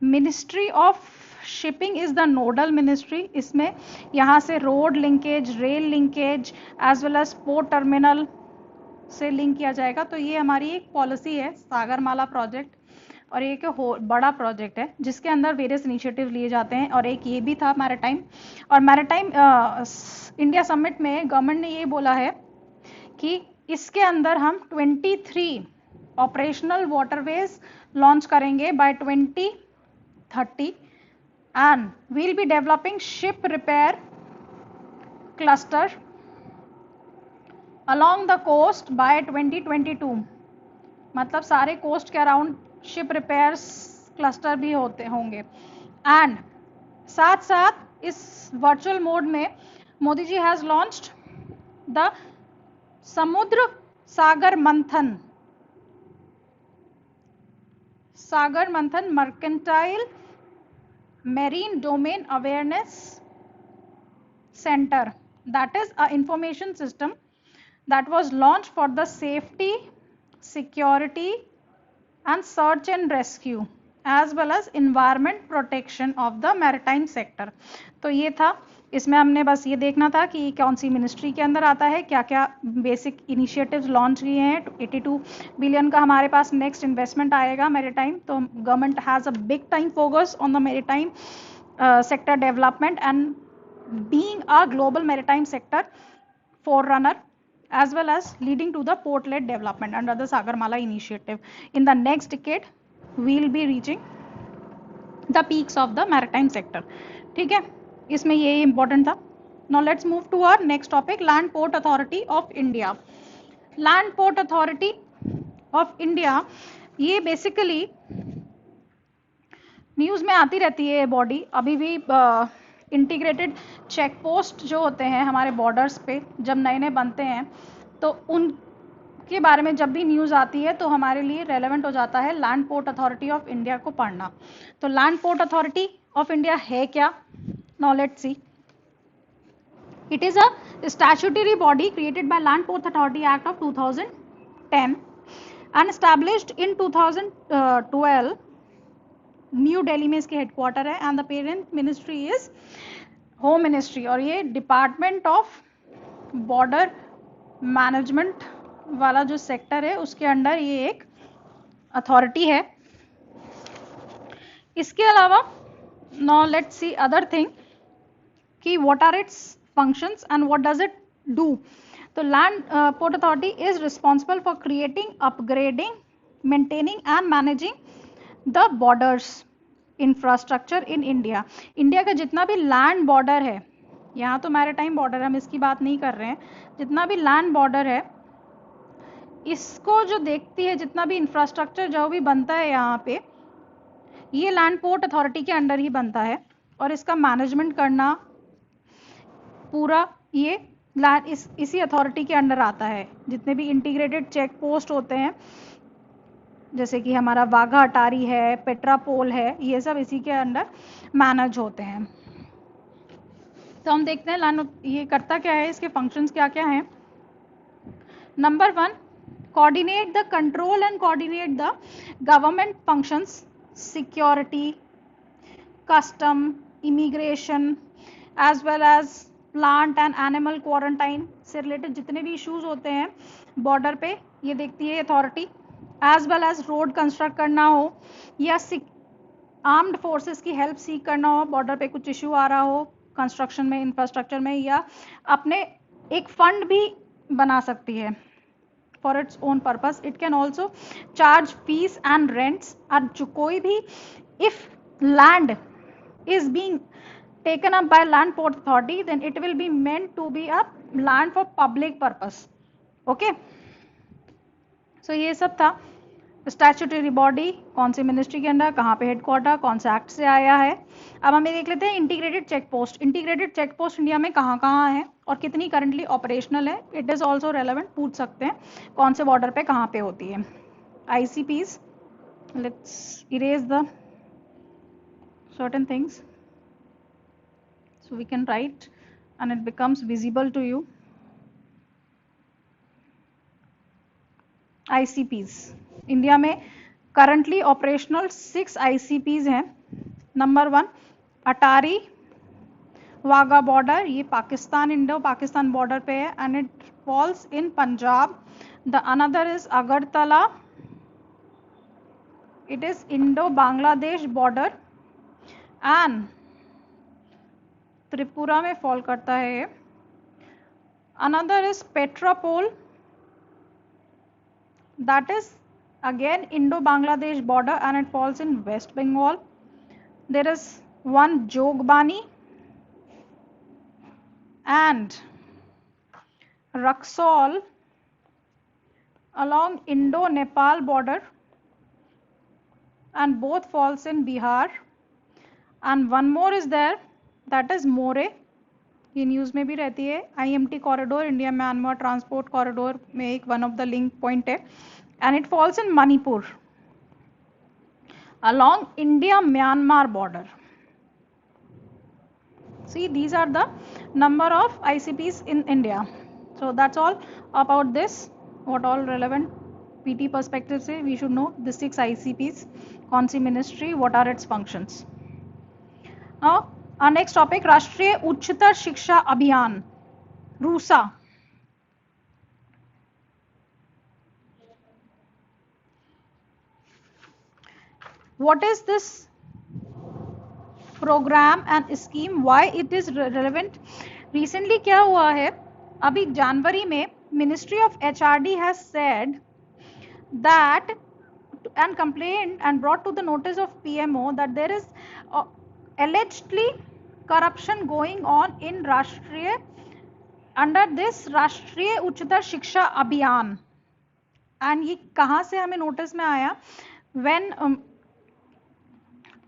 Speaker 1: Ministry of Shipping is the nodal ministry. इसमें यहाँ से road linkage, rail linkage as well as port terminal से लिंक किया जाएगा. तो ये हमारी एक पॉलिसी है सागरमाला प्रोजेक्ट, और ये एक बड़ा प्रोजेक्ट है जिसके अंदर वेरियस इनिशिएटिव लिए जाते हैं. और एक ये भी था मैरीटाइम, और मैरीटाइम इंडिया समिट में गवर्नमेंट ने ये बोला है कि इसके अंदर हम 23 ऑपरेशनल वाटरवेज लॉन्च करेंगे by 2030, and we'll be developing ship repair cluster along the coast by 2022. मतलब सारे कोस्ट के अराउंड शिप रिपेयर्स क्लस्टर भी होंगे. एंड साथ साथ इस वर्चुअल मोड में Modi ji has launched the समुद्र सागर मंथन mercantile marine domain awareness centre, that is a information system that was launched for the safety, security and search and rescue as well as environment protection of the maritime sector. तो ये था, इसमें हमने बस ये देखना था कि कौन सी मिनिस्ट्री के अंदर आता है, क्या क्या बेसिक इनिशिएटिव्स लॉन्च किए हैं. 82 बिलियन का हमारे पास नेक्स्ट इन्वेस्टमेंट आएगा मैरीटाइम. तो government has a big time focus on the maritime sector development and being a global maritime sector forerunner as well as leading to the port led development under the Sagarmala initiative. In the next decade we will be reaching the peaks of the maritime sector. ठीक है, इसमें ये important था. Now let's move to our next topic, Land Port Authority of India. Land Port Authority of India ये basically न्यूज़ में आती रहती है ये बॉडी. अभी भी इंटीग्रेटेड चेक पोस्ट जो होते हैं हमारे बॉर्डर्स पे जब नए नए बनते हैं तो उनके बारे में जब भी न्यूज़ आती है तो हमारे लिए रेलेवेंट हो जाता है land port authority of India को पढ़ना. तो land port authority of India है क्या? Now let's C. It is a statutory body created by land port authority act of 2010 and established in 2012. New Delhi में इसके हेडक्वार्टर है and the parent ministry is home ministry. और ये डिपार्टमेंट ऑफ बॉर्डर मैनेजमेंट वाला जो सेक्टर है उसके अंडर ये एक अथॉरिटी है. इसके अलावा now let's see other thing कि what are its functions and what does it do. तो land port authority is responsible for creating, upgrading, maintaining and managing the borders infrastructure in India. India का जितना भी लैंड बॉर्डर है, यहाँ तो मैरीटाइम बॉर्डर है, हम इसकी बात नहीं कर रहे हैं, जितना भी लैंड बॉर्डर है इसको जो देखती है, जितना भी इंफ्रास्ट्रक्चर जो भी बनता है यहाँ पे, ये लैंड पोर्ट अथॉरिटी के अंडर ही बनता है. और इसका मैनेजमेंट करना पूरा ये इसी अथॉरिटी के अंडर आता है. जितने भी इंटीग्रेटेड चेक पोस्ट होते हैं जैसे कि हमारा वाघा अटारी है, पेट्रापोल है, ये सब इसी के अंडर मैनेज होते हैं. तो हम देखते हैं लैंड ये करता क्या है, इसके फंक्शंस क्या क्या हैं. Number 1, coordinate the control and coordinate the government functions, security, custom, immigration as well as plant and animal quarantine से रिलेटेड जितने भी इश्यूज होते हैं बॉर्डर पे, ये देखती है authority. As well as road construct करना हो या आर्म्ड फोर्सेस की हेल्प सीख करना हो, बॉर्डर पे कुछ इश्यू आ रहा हो कंस्ट्रक्शन में, इंफ्रास्ट्रक्चर में, या अपने एक फंड भी बना सकती है for its own purpose. It can also charge fees and rents. और जो कोई भी if land is being taken up by land port authority then it will be meant to be a land for public purpose. Okay, so ये सब था. स्टैट्यूटरी बॉडी कौन सी मिनिस्ट्री के अंदर, कहाँ पे हेडक्वार्टर, कौन से एक्ट से आया है. अब हम ये देख लेते हैं integrated check post. Integrated check post India में कहाँ कहाँ है और कितनी करंटली ऑपरेशनल है. इट इज़ ऑल्सो रेलेवेंट, पूछ सकते हैं कौन से बॉर्डर पे कहाँ पे होती है. ICPs, let's erase the certain things. So we can write and it becomes visible to you. ICPs India में करंटली ऑपरेशनल 6 ICPs हैं. नंबर 1 अटारी वाघा बॉर्डर, ये पाकिस्तान इंडो पाकिस्तान बॉर्डर पे है and it falls in Punjab. The another is Agartala, it is Indo Bangladesh border and Tripura में फॉल करता है. Another is Petrapole, that is again Indo-Bangladesh border and it falls in West Bengal. There is one Jogbani and Raxaul along Indo-Nepal border and both falls in Bihar. And one more is there, that is More, ये न्यूज़ में भी रहती है. IMT corridor, India Myanmar transport corridor में एक one of the link point है and it falls in Manipur along India Myanmar border. See, these are the number of ICPs in India. So that's all about this. What all relevant PT perspective से we should know the 6 ICPs, कौन सी ministry, what are its functions. Now our next topic, राष्ट्रीय उच्चतर शिक्षा अभियान, RUSA. What is this program and scheme? Why it is relevant? Recently क्या हुआ है, अभी जनवरी में Ministry of HRD has said that and complained and brought to the notice of PMO that there is allegedly corruption going on in राष्ट्रीय under this राष्ट्रीय उच्चतर शिक्षा अभियान. एंड ये कहाँ से हमें नोटिस में आया? When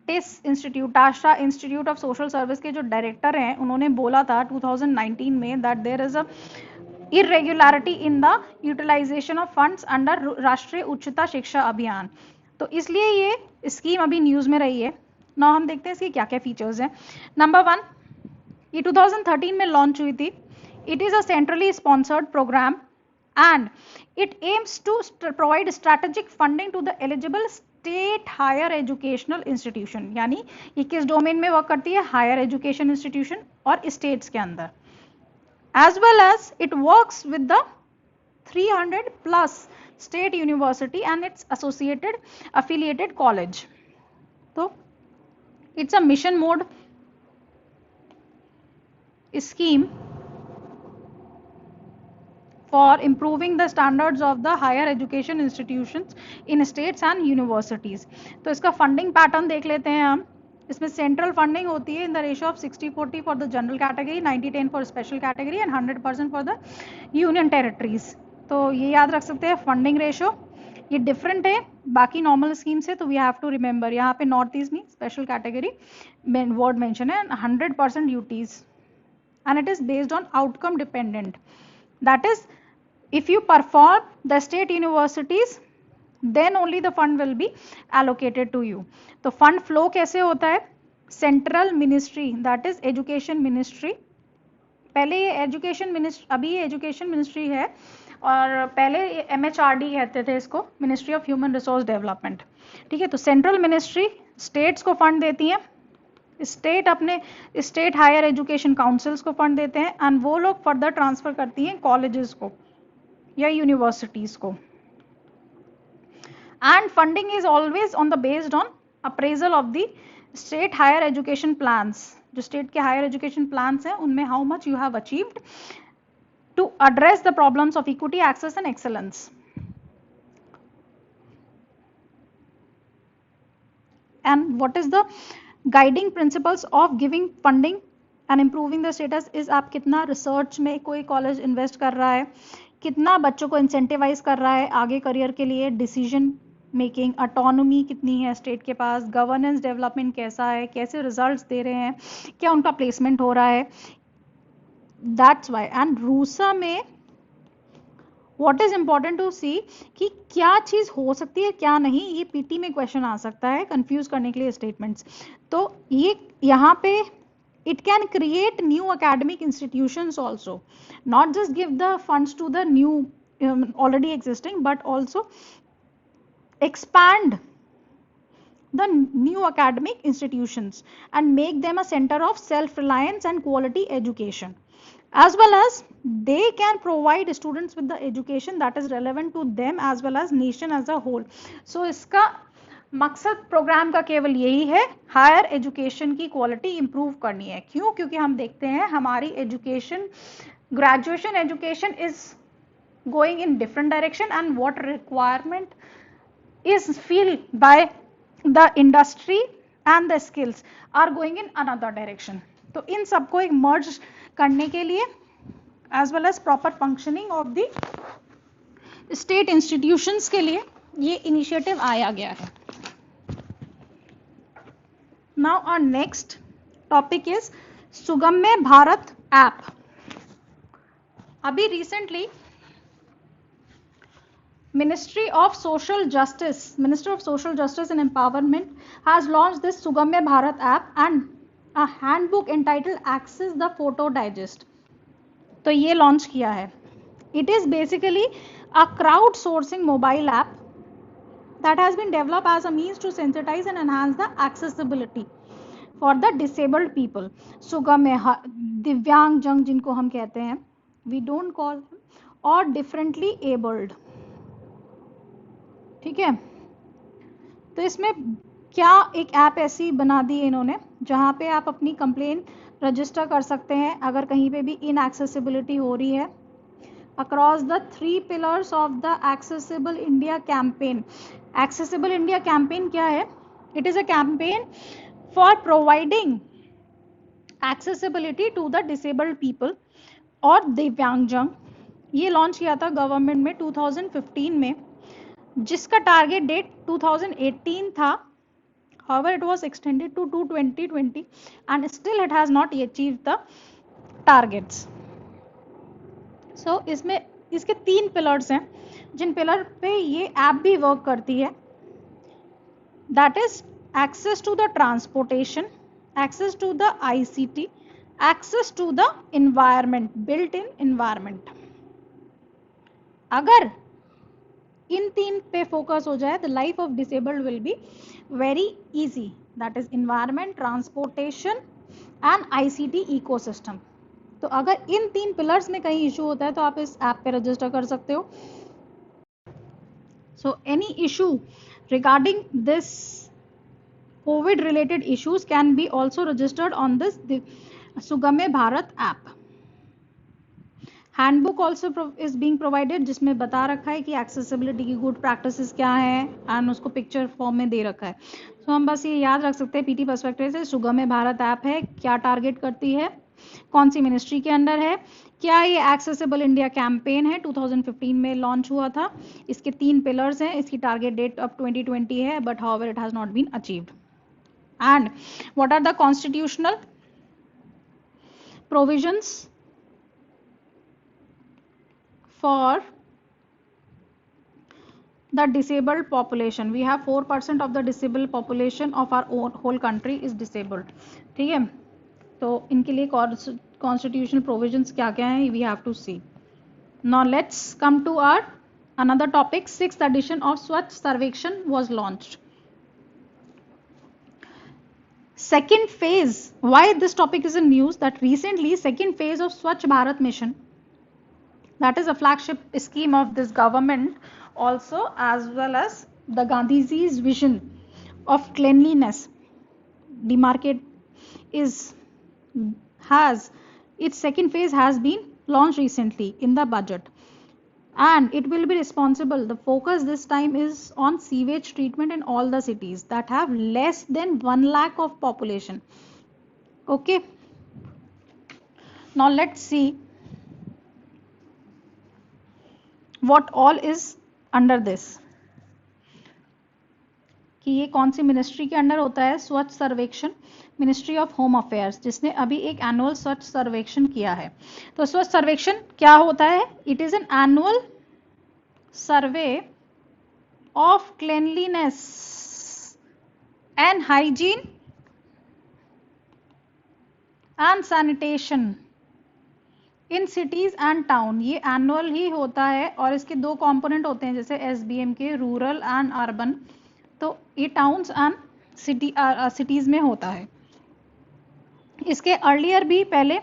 Speaker 1: TISS institute, Tata institute of social service के जो डायरेक्टर हैं, उन्होंने बोला था 2019 में that there is a irregularity in the utilisation of funds under Rashtriya Uchchatar शिक्षा अभियान. तो इसलिए ये स्कीम अभी न्यूज़ में रही है. ना हम देखते हैं इसके क्या क्या फीचर्स हैं. नंबर 1, ये 2013 में लॉन्च हुई थी. It is a centrally sponsored programme and it aims to provide strategic funding to the eligible state higher educational institution. यानी ये किस डोमेन में वर्क करती है? हायर एजुकेशन इंस्टीट्यूशन और स्टेट्स के अंदर. As well as it works with the 300+ state university and its associated affiliated college. So it's a mission mode scheme for improving the standards of the higher education institutions in states and universities. तो इसका फंडिंग पैटर्न देख लेते हैं हम. इसमें सेंट्रल फंडिंग होती है in the ratio of 60-40 for the general category, 90-10 for special category and 100% for the union territories. तो ये याद रख सकते हैं फंडिंग रेशियो. ये डिफरेंट है बाकी नॉर्मल स्कीम से, तो वी हैव टू रिमेंबर. यहाँ पे नॉर्थ ईस्ट में स्पेशल कैटेगरी वर्ड मेंशन है. 100% duties and it is based on outcome dependent. That is if you perform the state universities then only the fund will be allocated to you. तो fund flow कैसे होता है? Central ministry, that is education ministry. पहले ये एजुकेशन मिनिस्ट्री, अभी ये एजुकेशन मिनिस्ट्री है और पहले MHRD कहते थे इसको, ministry of human resource development. ठीक है. तो सेंट्रल मिनिस्ट्री स्टेट्स को फंड देती है, स्टेट अपने स्टेट हायर एजुकेशन काउंसिल्स को फंड देते हैं एंड वो लोग फर्दर ट्रांसफर करती हैं कॉलेजेस को या यूनिवर्सिटीज को. And funding is always on the based on appraisal of the state higher education plans. जो स्टेट के हायर एजुकेशन प्लान्स हैं उनमें how much you have achieved to address the problems of equity, access and excellence. And what is the guiding principles of giving funding and improving the status is आप कितना रिसर्च में कोई कॉलेज इन्वेस्ट कर रहा है, कितना बच्चों को इंसेंटिवाइज कर रहा है आगे करियर के लिए, डिसीजन मेकिंग ऑटोनॉमी कितनी है स्टेट के पास, गवर्नेंस डेवलपमेंट कैसा है, कैसे रिजल्ट्स दे रहे हैं, क्या उनका प्लेसमेंट हो रहा है. That's why. एंड रूसा में व्हाट इज इंपॉर्टेंट टू सी कि क्या चीज़ हो सकती है क्या नहीं, ये पीटी में क्वेश्चन आ सकता है कंफ्यूज करने के लिए स्टेटमेंट्स. तो ये यहाँ पे It can create new academic institutions also, not just give the funds to the new already existing, but also expand the new academic institutions and make them a center of self-reliance and quality education, as well as they can provide students with the education that is relevant to them as well as nation as a whole. So इसका मकसद प्रोग्राम का केवल यही है, हायर एजुकेशन की क्वालिटी इंप्रूव करनी है। क्यों? क्योंकि हम देखते हैं हमारी education, graduation education is going in different direction and what requirement is filled by the industry and the skills are going in another direction. तो इन सबको एक merge करने के लिए as well as proper functioning of the state institutions के लिए ये initiative आया गया है। Now our next topic is Sugamya Bharat app. अभी recently Ministry of Social Justice and Empowerment has launched this Sugamya Bharat app and a handbook entitled Access the Photo Digest. तो ये लॉन्च किया है। It is basically a crowdsourcing mobile app that has been developed as a means to sensitize and enhance the accessibility for the disabled people. सुगम्य दिव्यांगजन जिनको हम कहते हैं, we don't call them, or differently abled. ठीक है, तो इसमें क्या एक ऐप ऐसी बना दी है इन्होंने जहाँ पे आप अपनी कंप्लेन रजिस्टर कर सकते हैं अगर कहीं पे भी इनएक्सेसिबिलिटी हो रही है, across the 3 pillars of the accessible India campaign. Accessible India campaign क्या है? It is a campaign for providing accessibility to the disabled people और दिव्यांगजन। ये लॉन्च किया था गवर्नमेंट में 2015 में, जिसका टारगेट डेट 2018 था। However, it was extended to 2020 and still it has not achieved the targets. So इसमें इसके 3 पिलर्स हैं जिन पिलर पे ये ऐप भी वर्क करती है। That is access to the transportation, access to the ICT, access to the environment, built-in environment. अगर इन 3 पे फोकस हो जाए, the life of disabled will be very easy, that is environment, transportation and ICT ecosystem. तो अगर इन 3 पिलर्स में कहीं इशू होता है तो आप इस ऐप पे रजिस्टर कर सकते हो। So any issue regarding this Covid related issues can be also registered on this Sugamya Bharat app. Handbook also is being provided, जिसमें बता रखा है कि एक्सेसिबिलिटी की गुड प्रैक्टिसेस क्या है एंड उसको पिक्चर फॉर्म में दे रखा है। तो हम बस ये याद रख सकते हैं पीटी पर्सपेक्टिव से, सुगम्य भारत ऐप है, क्या टारगेट करती है, कौन सी मिनिस्ट्री के अंडर है, क्या ये एक्सेसिबल इंडिया कैंपेन है, 2015 में लॉन्च हुआ था, इसके 3 पिलर्स हैं, इसकी टारगेट डेट अब 2020 है, but however it has not been achieved, and what are the constitutional provisions for the disabled population. We have 4% of the disabled population of our whole country is disabled. ठीक है, तो इनके लिए constitutional provisions क्या क्या हैं, we have to see. Now let's come to our another topic. 6th edition of Swachh Sarvekshan was launched. Second phase, why this topic is in news, that recently second phase of Swachh Bharat mission, that is a flagship scheme of this government also, as well as the Gandhiji's vision of cleanliness, demarcate has its second phase has been launched recently in the budget, and it will be responsible. The focus this time is on sewage treatment in all the cities that have less than 1 lakh of population. Okay, now let's see what all is under this, कि ये कौन सी मिनिस्ट्री के अंडर होता है। स्वच्छ सर्वेक्षण, मिनिस्ट्री ऑफ होम अफेयर्स, जिसने अभी एक एनुअल स्वच्छ सर्वेक्षण किया है। तो स्वच्छ सर्वेक्षण क्या होता है? It is an annual survey of cleanliness and hygiene and sanitation in cities and town, ये एनुअल ही होता है और इसके दो कंपोनेंट होते हैं जैसे एसबीएम के, रूरल एंड अर्बन, तो ये टाउन्स एंड सिटीज में होता है। इसके अर्लियर भी पहले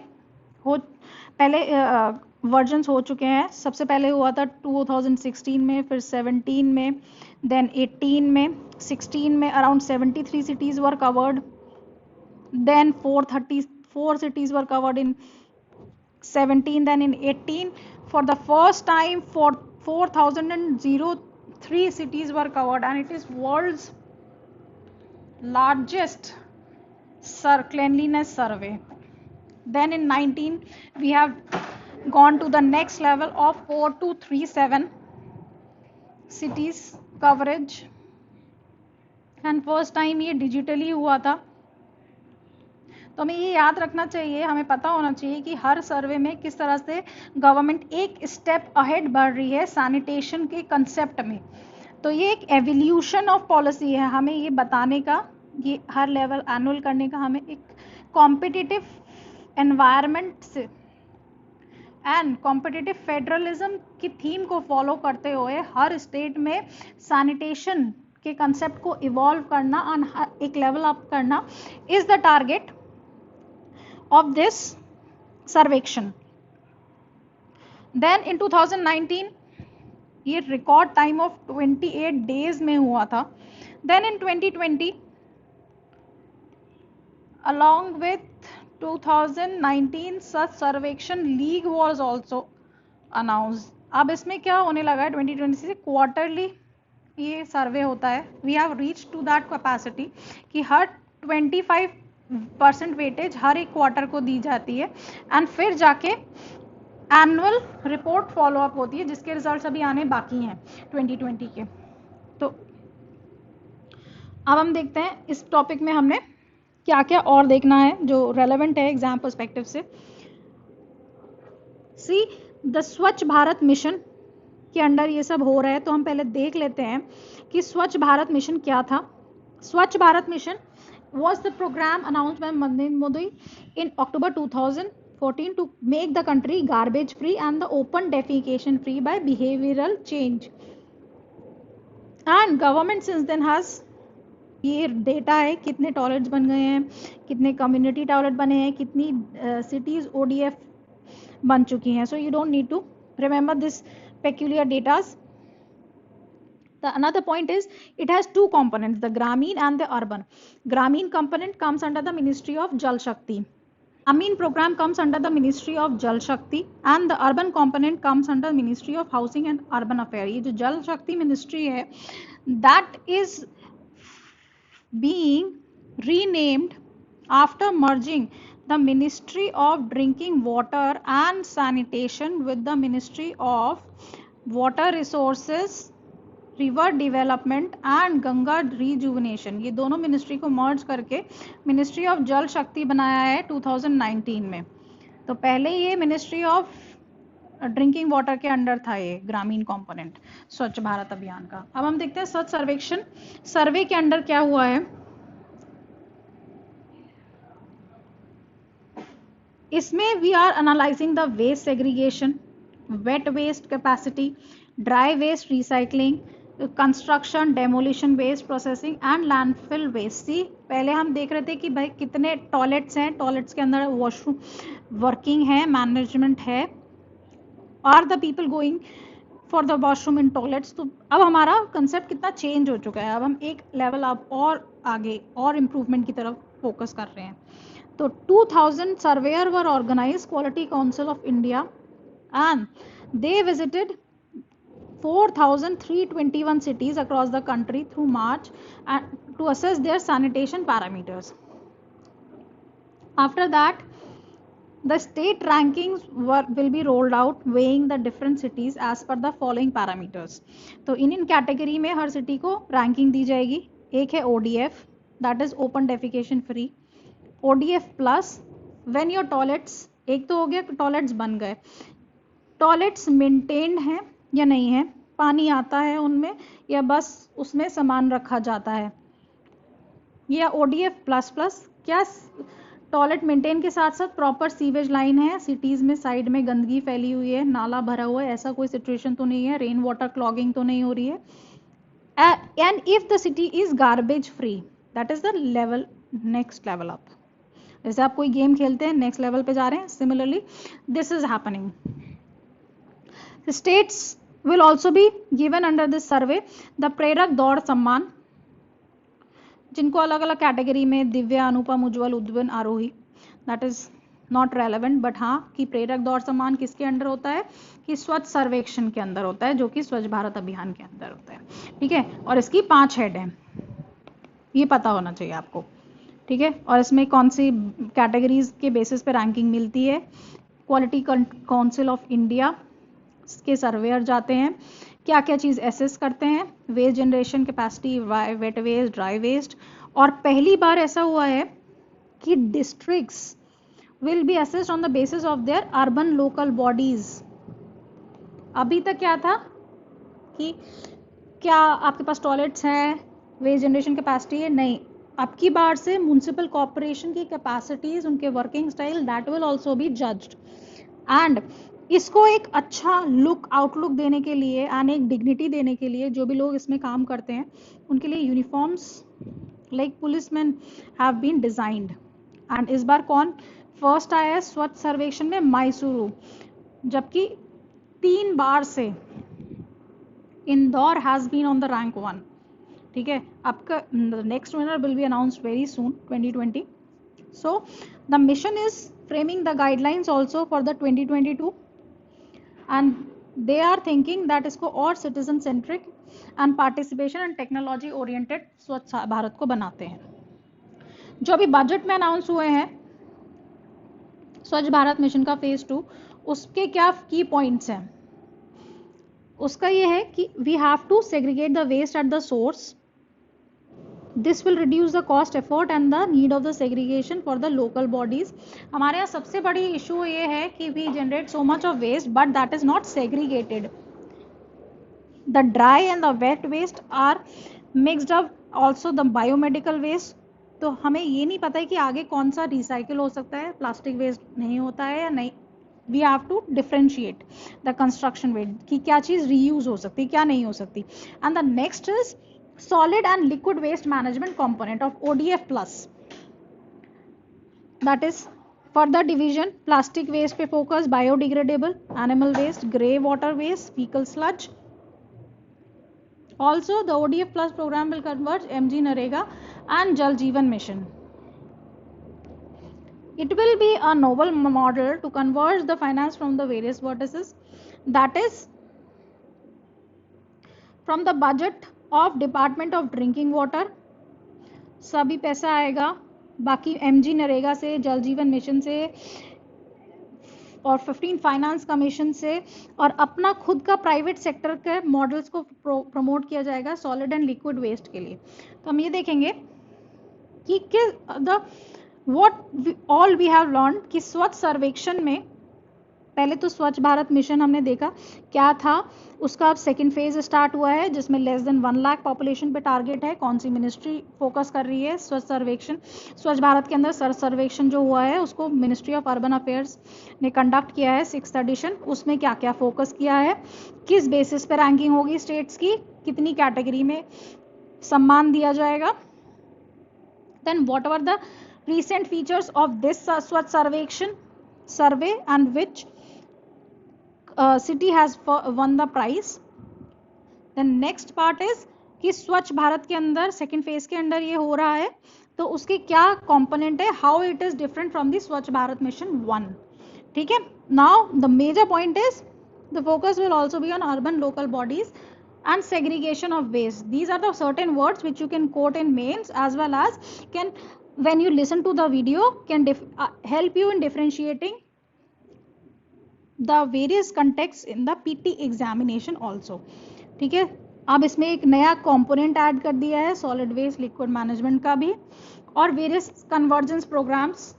Speaker 1: वर्जन्स हो चुके हैं। सबसे पहले हुआ था 2016 में, फिर 17 में, देन 18 में, 16 में around 73 cities were covered, then 434 cities were covered in 17, then in 18 for the first time 4003 cities were covered, and it is world's largest cleanliness survey. Then in 19 we have gone to the next level of 4237 cities coverage, and first time ये digitally हुआ था। तो हमें ये याद रखना चाहिए, हमें पता होना चाहिए कि हर सर्वे में किस तरह से गवर्नमेंट एक स्टेप अहेड बढ़ रही है सैनिटेशन के कंसेप्ट में। तो ये एक एवोल्यूशन ऑफ पॉलिसी है, हमें ये बताने का, ये हर लेवल एनुअल करने का, हमें एक कॉम्पिटिटिव एनवायरनमेंट से एंड कॉम्पिटिटिव फेडरलिज्म की थीम को फॉलो करते हुए हर स्टेट में सैनिटेशन के कंसेप्ट को इवॉल्व करना और एक लेवल अप करना is the target of this सर्वेक्षण। then in 2019 ये रिकॉर्ड टाइम ऑफ 28 days में हुआ था। then in 2020 along with 2019 such सर्वेक्षण लीग was also announced। अब इसमें क्या होने लगा है, 2020 से क्वार्टरली ये सर्वे होता है। We have reach to that capacity कि हर 25% वेटेज हर एक क्वार्टर को दी जाती है एंड फिर जाके एनुअल रिपोर्ट फॉलोअप होती है जिसके रिजल्ट्स अभी आने बाकी हैं 2020 के। तो अब हम देखते हैं इस टॉपिक में हमने क्या क्या और देखना है जो रेलेवेंट है एग्जाम पर्सपेक्टिव से। See the Swachh Bharat mission के अंडर ये सब हो रहा है, तो हम पहले देख लेते हैं कि स्वच्छ भारत मिशन क्या था। स्वच्छ Bharat mission was the program announced by Narendra Modi in October 2014 to make the country garbage free and the open defecation free by behavioral change, and government since then has, ये डेटा है कितने टॉयलेट्स बन गए हैं, कितने कम्युनिटी टॉयलेट बने हैं, कितनी सिटीज ODF बन चुकी हैं। So you don't need to remember this peculiar datas. The another point is it has two components, the Grameen and the urban. Grameen component comes under the Ministry of Jal Shakti. Grameen program comes under the Ministry of Jal Shakti and the urban component comes under Ministry of Housing and Urban Affairs. ये जो जल शक्ति मिनिस्ट्री है that is being renamed after merging the Ministry of Drinking Water and Sanitation with the Ministry of Water Resources, river development and Ganga rejuvenation, ये दोनों मिनिस्ट्री को मर्ज करके मिनिस्ट्री ऑफ जल शक्ति बनाया है 2019 में। तो पहले ये मिनिस्ट्री ऑफ ड्रिंकिंग वाटर के अंडर था ये ग्रामीण कंपोनेंट स्वच्छ भारत अभियान का। अब हम देखते हैं स्वच्छ सर्वेक्षण सर्वे के अंडर क्या हुआ है। इसमें we are analysing the waste segregation, wet waste capacity, dry waste recycling, construction demolition waste processing and landfill waste. See पहले हम देख रहे थे कि भाई कितने टॉयलेट्स हैं, टॉयलेट्स के अंदर वॉशरूम वर्किंग है, मैनेजमेंट है, are the people going for the washroom in toilets. तो अब हमारा कंसेप्ट कितना चेंज हो चुका है, अब हम एक लेवल अब और आगे और इम्प्रूवमेंट की तरफ फोकस कर रहे हैं। तो 2000 surveyor were organise quality council of India and they visited 4,321 cities across the country through March and to assess their sanitation parameters. After that, the state rankings will be rolled out, weighing the different cities as per the following parameters. तो इन कैटेगरी में हर सिटी को रैंकिंग दी जाएगी। एक है ODF, that is open defecation free, ODF plus when your toilets, एक तो हो गया टॉयलेट्स बन गए, टॉयलेट्स मेंटेन्ड हैं या नहीं है, पानी आता है उनमें या बस उसमें सामान रखा जाता है, या ODF प्लस प्लस, क्या टॉयलेट मेंटेन के साथ साथ प्रॉपर सीवेज लाइन है, सिटीज में साइड में गंदगी फैली हुई है, नाला भरा हुआ है, ऐसा कोई सिचुएशन तो नहीं है, रेन वाटर क्लॉगिंग तो नहीं हो रही है, and if the city is garbage free, that is the level, next level up. जैसे आप कोई गेम खेलते हैं, नेक्स्ट लेवल पे जा रहे हैं, similarly this is happening. States will also be given under this survey the प्रेरक दौड़ सम्मान, जिनको अलग अलग कैटेगरी में Divya, Anupam, Ujjwal, Udvan, Aarohi, that is not relevant, but हाँ कि प्रेरक दौड़ सम्मान किसके अंडर होता है, कि स्वच्छ सर्वेक्षण के अंदर होता है, जो कि स्वच्छ भारत अभियान के अंदर होता है, ठीक है। और इसकी 5 हेड हैं, ये पता होना चाहिए आपको, ठीक है। और इसमें कौन सी कैटेगरीज के बेसिस पे रैंकिंग मिलती है, क्वालिटी काउंसिल ऑफ इंडिया के सर्वेयर जाते हैं, क्या क्या चीज़ एसेस करते हैं, waste generation capacity, wet waste, dry waste, और पहली बार ऐसा हुआ है कि districts will be assessed on the basis of their urban local bodies. अभी तक क्या था कि क्या आपके पास टॉयलेट्स हैं, वेस्ट जनरेशन कैपेसिटी है, नहीं, अब की बार से म्युनिसिपल कॉर्पोरेशन की कैपेसिटीज, उनके working style, that will also B judged, and इसको एक अच्छा लुक, आउटलुक देने के लिए एंड एक डिग्निटी देने के लिए जो भी लोग इसमें काम करते हैं उनके लिए uniforms like policeman have been designed. And इस बार कौन फर्स्ट आया है स्वच्छ सर्वेक्षण में, मैसूरू, जबकि 3 बार से Indore has been on the rank 1, ठीक है। आपका next winner will be announced very soon 2020। So the mission is framing the guidelines also for the 2022 and they are thinking that इसको और citizen centric and participation and technology oriented स्वच्छ भारत को बनाते हैं। जो अभी बजट में अनाउंस हुए हैं स्वच्छ भारत मिशन का फेज 2, उसके क्या की पॉइंट्स हैं, उसका ये है कि we have to segregate the waste at the source, this will reduce the cost, effort and the need of the segregation for the local bodies. हमारे यहाँ सबसे बड़ी इशू ये है कि we generate so much of waste but that is not segregated, the dry and the wet waste are mixed up, also the biomedical waste, तो हमें ये नहीं पता है कि आगे कौन सा रिसाइकिल हो सकता है, प्लास्टिक वेस्ट नहीं होता है या नहीं, we have to differentiate the construction waste कि क्या चीज़ रीयूज हो सकती, क्या नहीं हो सकती। And the next is solid and liquid waste management component of ODF plus, that is further division, plastic waste पे focus, biodegradable, animal waste, grey water waste, fecal sludge. Also the ODF plus program will converge MG Narega and Jal Jeevan mission. It will be a novel model to converge the finance from the various vertices, that is from the budget of department of drinking water सभी पैसा आएगा, बाकी एमजी नरेगा से, जल जीवन मिशन से और 15 फाइनेंस कमीशन से, और अपना खुद का प्राइवेट सेक्टर के मॉडल्स को प्रमोट किया जाएगा सॉलिड एंड लिक्विड वेस्ट के लिए। तो हम ये देखेंगे कि the what all we have learn कि स्वच्छ सर्वेक्षण में पहले तो स्वच्छ भारत मिशन हमने देखा क्या था, उसका अब सेकेंड फेज स्टार्ट हुआ है जिसमें लेस देन 1 लाख पॉपुलेशन पे टारगेट है। कौन सी मिनिस्ट्री फोकस कर रही है स्वच्छ सर्वेक्षण, स्वच्छ भारत के अंदर सर्वेक्षण जो हुआ है उसको मिनिस्ट्री ऑफ अर्बन अफेयर्स ने कंडक्ट किया है 6th एडिशन, उसमें क्या क्या फोकस किया है, किस बेसिस पे रैंकिंग होगी स्टेट्स की, कितनी कैटेगरी में सम्मान दिया जाएगा, then what are the recent features of this Swachh Sarvekshan survey and which city has won the prize. Then next part is कि स्वच्छ भारत के अंदर सेकेंड फेज के अंदर ये हो रहा है तो उसके क्या कंपोनेंट है, how it is different from the Swachh Bharat mission 1, ठीक है। Now the major point is the focus will also be on urban local bodies and segregation of waste. These are the certain words which you can quote in mains as well as can, when you listen to the video, can help you in differentiating the various contexts in the PT examination also. ठीक है, अब इसमें एक नया कंपोनेंट ऐड कर दिया है सॉलिड वेस्ट लिक्विड मैनेजमेंट का भी, और various convergence programs,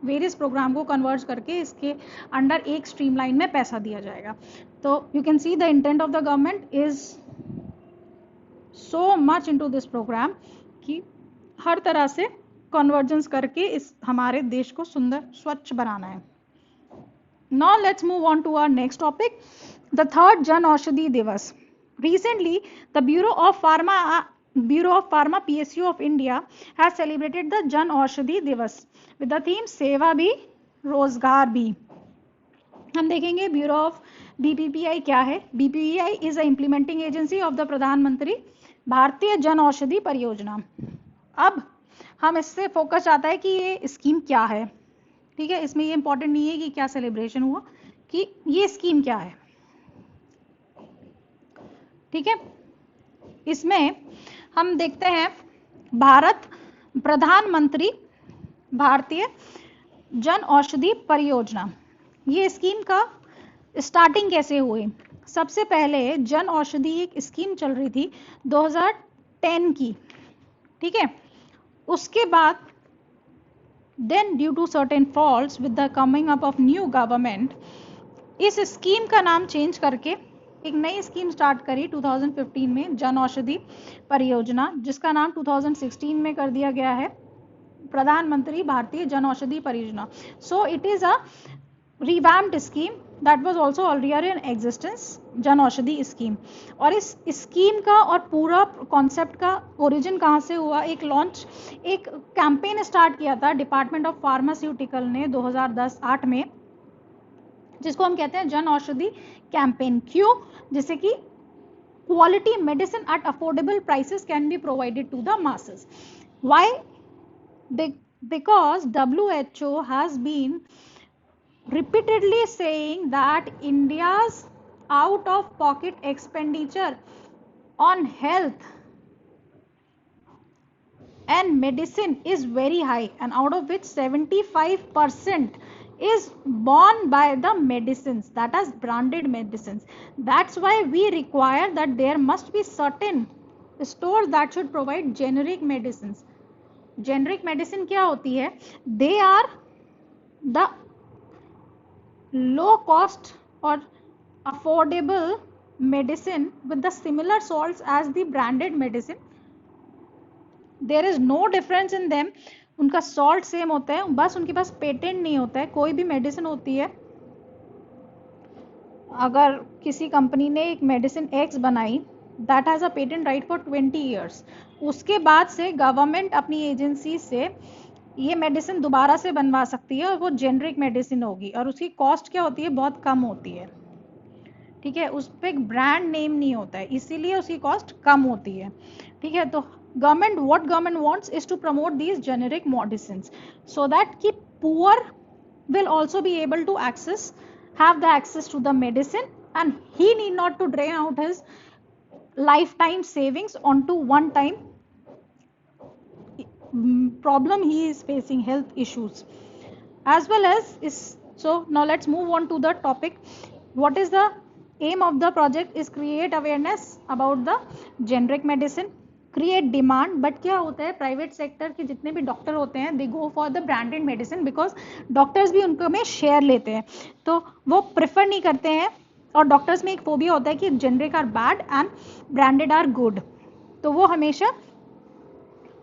Speaker 1: various program को कन्वर्ज करके इसके अंडर एक स्ट्रीमलाइन में पैसा दिया जाएगा। तो you can see the intent of the government is so much into this program कि हर तरह से कन्वर्जेंस करके इस हमारे देश को सुंदर स्वच्छ बनाना है। Now let's move on to our next topic, the third Jan Aushadhi दिवस। Recently, the Bureau of Pharma PSU of India has celebrated the Jan Aushadhi Divas with the theme सेवा भी रोजगार भी। हम देखेंगे ब्यूरो ऑफ BPPI क्या है। BPPI is a implementing agency of the प्रधानमंत्री भारतीय जन औषधि परियोजना। अब हम इससे फोकस आता है कि ये स्कीम क्या है, ठीक है। इसमें ये इंपॉर्टेंट नहीं है कि क्या सेलिब्रेशन हुआ, कि ये स्कीम क्या है, ठीक है। इसमें हम देखते हैं भारत प्रधानमंत्री भारतीय जन औषधि परियोजना, ये स्कीम का स्टार्टिंग कैसे हुई। सबसे पहले जन औषधि एक स्कीम चल रही थी 2010 की, ठीक है। उसके बाद then due to certain faults with the coming up of new government, इस स्कीम का नाम चेंज करके एक नई स्कीम स्टार्ट करी 2015 में, जन औषधि परियोजना, जिसका नाम 2016 में कर दिया गया है प्रधानमंत्री भारतीय जन औषधि परियोजना। So it is a revamped scheme that was also already in existence, Jan Aushadhi scheme. और इस स्कीम का और पूरा कॉन्सेप्ट का ओरिजिन कहाँ से हुआ, एक कैंपेन स्टार्ट किया था डिपार्टमेंट ऑफ फार्मास्यूटिकल ने 2010-8 में, जिसको हम कहते हैं जन औषधि कैंपेन। क्यों? जिससे कि quality medicine at affordable prices can be provided to the masses. Why? Because WHO has been repeatedly saying that India's out of pocket expenditure on health and medicine is very high, and out of which 75% is borne by the medicines, that is branded medicines. That's why we require that there must be certain stores that should provide generic medicines. Generic medicine क्या होती है? They are the low cost or affordable medicine with the similar salts as the branded medicine. There is no difference in them. उनका सॉल्ट सेम होता है, बस उनके पास पेटेंट नहीं होता है। कोई भी मेडिसिन होती है, अगर किसी कंपनी ने एक मेडिसिन एक्स बनाई, that has a patent right for 20 years, उसके बाद से गवर्नमेंट अपनी एजेंसी से ये मेडिसिन दोबारा से बनवा सकती है और वो जेनरिक मेडिसिन होगी, और उसकी कॉस्ट क्या होती है, बहुत कम होती है, ठीक है। उस पर एक ब्रांड नेम नहीं होता है, इसीलिए उसकी कॉस्ट कम होती है, ठीक है। तो what government wants is to promote these generic medicines so that ki poor will also be able to have the access to the medicine, and he need not to drain out his lifetime savings onto one time problem he is facing, health issues as well as is. So now let's move on to the topic. What is the aim of the project? Is create awareness about the generic medicine, create demand. But क्या होता है, प्राइवेट सेक्टर के जितने भी डॉक्टर होते हैं, they go for the branded medicine, because doctors भी उनको में शेयर लेते हैं, तो वो प्रेफर नहीं करते हैं। और डॉक्टर्स में एक फोबिया होता है कि generic are bad and branded are good, तो वो हमेशा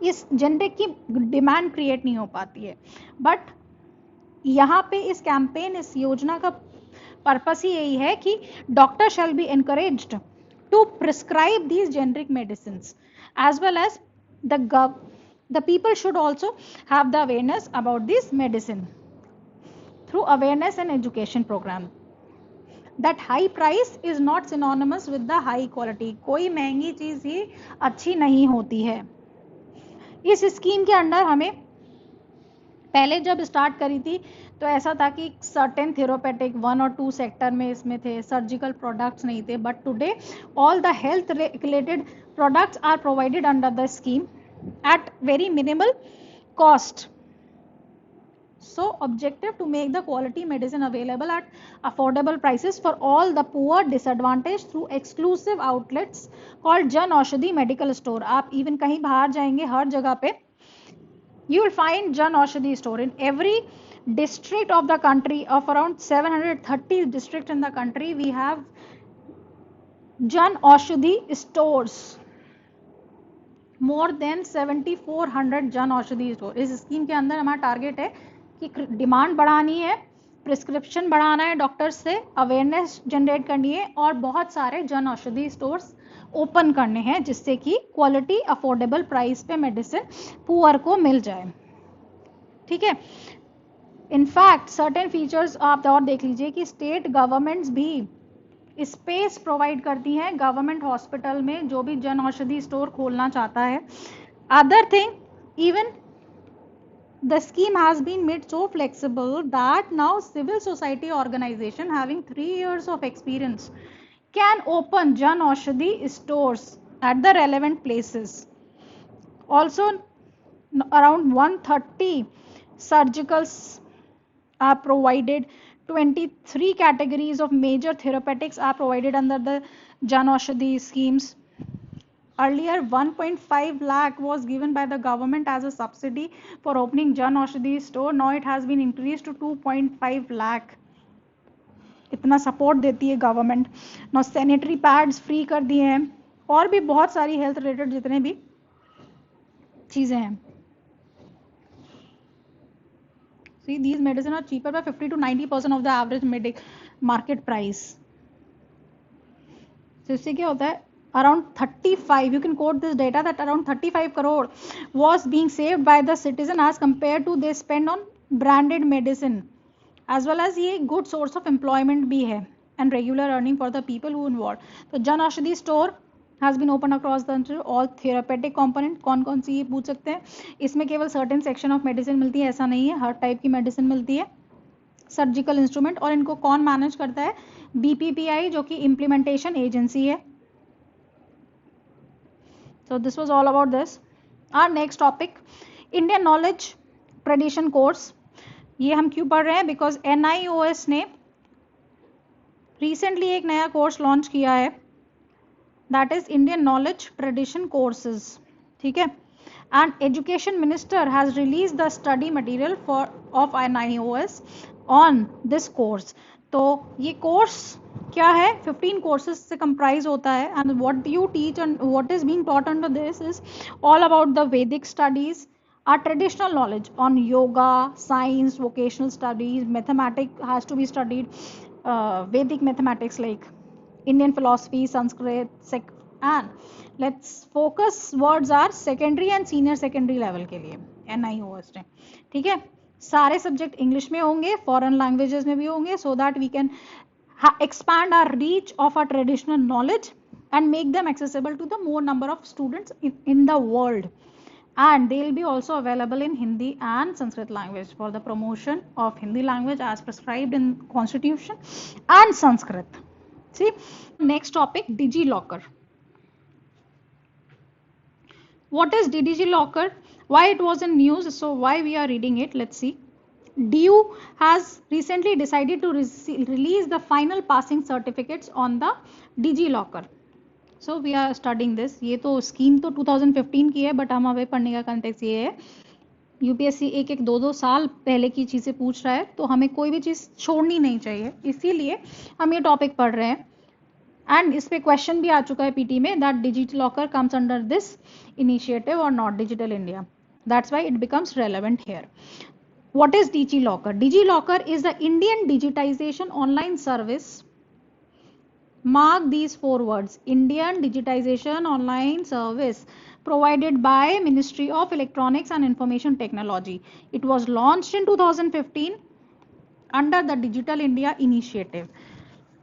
Speaker 1: इस जेनरिक की डिमांड क्रिएट नहीं हो पाती है। बट यहाँ पे इस कैंपेन, इस योजना का पर्पस ही यही है कि doctor shall be encouraged to prescribe these generic medicines, as well as the people should also have the awareness about this medicine through awareness and education program, that high price is not synonymous with the high quality. कोई महंगी चीज ही अच्छी नहीं होती है। इस स्कीम के अंडर हमें पहले जब स्टार्ट करी थी तो ऐसा था कि सर्टेन थेरोपेटिक 1 और 2 सेक्टर में इसमें थे, सर्जिकल प्रोडक्ट्स नहीं थे। But today all the health related products are provided under the scheme at very minimal cost. So objective to make the quality medicine available at affordable prices for all the poor disadvantaged through exclusive outlets called Jan Aushadhi Medical Store. आप even कहीं बाहर जाएंगे, हर जगह पे you will find Jan Aushadhi store in every district of the country. Of around 730 districts in the country, we have Jan Aushadhi stores. More than 7400 Jan Aushadhi store. इस स्कीम के अंदर हमारा टारगेट है कि डिमांड बढ़ानी है, प्रिस्क्रिप्शन बढ़ाना है डॉक्टर्स से, अवेयरनेस जनरेट करनी है और बहुत सारे जन औषधि स्टोर्स ओपन करने हैं जिससे कि क्वालिटी अफोर्डेबल प्राइस पे मेडिसिन पुअर को मिल जाए। ठीक है, इनफैक्ट सर्टेन फीचर्स आप और देख लीजिए कि स्टेट गवर्नमेंट्स भी स्पेस प्रोवाइड करती हैं गवर्नमेंट हॉस्पिटल में जो भी जन औषधि स्टोर खोलना चाहता है। Other thing, even the scheme has been made so flexible that now civil society organization having 3 years of experience can open Jan Aushadhi stores at the relevant places. Also, around 130 surgicals are provided. 23 categories of major therapeutics are provided under the Jan Aushadhi schemes. Earlier 1.5 lakh was given by the government as a subsidy for opening Jan Aushadhi store. Now it has been increased to 2.5 lakh. इतना सपोर्ट देती है government. now sanitary pads free कर दिए हैं और भी बहुत सारी हेल्थ रिलेटेड जितने भी चीजें हैं। See, these medicine are cheaper by 50 to 90% of the average market price. तो इससे क्या होता है, around 35, you can quote this data that around 35 crore was being saved by the citizen as compared to they spend on branded medicine, as well as ये good source of employment भी है and regular earning for the people who involved. तो Jan Aushadhi store has been opened across the country. all therapeutic component कौन कौन सी ये पूछ सकते हैं। इसमें केवल certain section of medicine मिलती है ऐसा नहीं है, हर टाइप की मेडिसिन मिलती है। सर्जिकल इंस्ट्रूमेंट, और इनको कौन मैनेज करता है, BPPI जो कि इम्प्लीमेंटेशन एजेंसी है। So this was all about this. Our next topic, Indian Knowledge Tradition Course. ये हम क्यों पढ़ रहे हैं, बिकॉज NIOS ने रिसेंटली एक नया कोर्स लॉन्च किया है, that is Indian knowledge tradition courses. ठीक है, and education minister has release the study material of NIOS on this course. तो ये कोर्स क्या है, 15 कोर्सेज से कंप्राइज होता है and what you teach and what is being taught under this is all about the वैदिक studies, our traditional knowledge on yoga, science, vocational studies, mathematics has to be studied, Vedic mathematics like Indian philosophy, Sanskrit, and let's focus words are secondary and senior secondary level के लिए NIOS ने। ठीक है, सारे सब्जेक्ट इंग्लिश में होंगे, फॉरेन लैंग्वेजेस में भी होंगे, so that we can expand our reach of our traditional knowledge and make them accessible to the more number of students in the world. And they will be also available in Hindi and Sanskrit language for the promotion of Hindi language as prescribed in Constitution and Sanskrit. See, next topic, DigiLocker. What is DigiLocker? Why it was in news? So why we are reading it? Let's see. DU has recently decided to release the final passing certificates on the DigiLocker. So we are starting this. ये तो स्कीम तो 2015 की है, बट हम अभी पढ़ने का कंटेक्स्ट ये है, यूपीएससी एक 2 साल पहले की चीज़ें पूछ रहा है, तो हमें कोई भी चीज़ छोड़नी नहीं चाहिए, इसीलिए हम ये टॉपिक पढ़ रहे हैं। एंड इस पे क्वेश्चन भी आ चुका है पीटी में, that digital locker comes under this initiative और not digital India, that's why it becomes relevant here. What is DigiLocker? DigiLocker is the Indian digitization online service. Mark these 4 words: Indian digitization online service provided by Ministry of Electronics and Information Technology. It was launched in 2015 under the Digital India Initiative.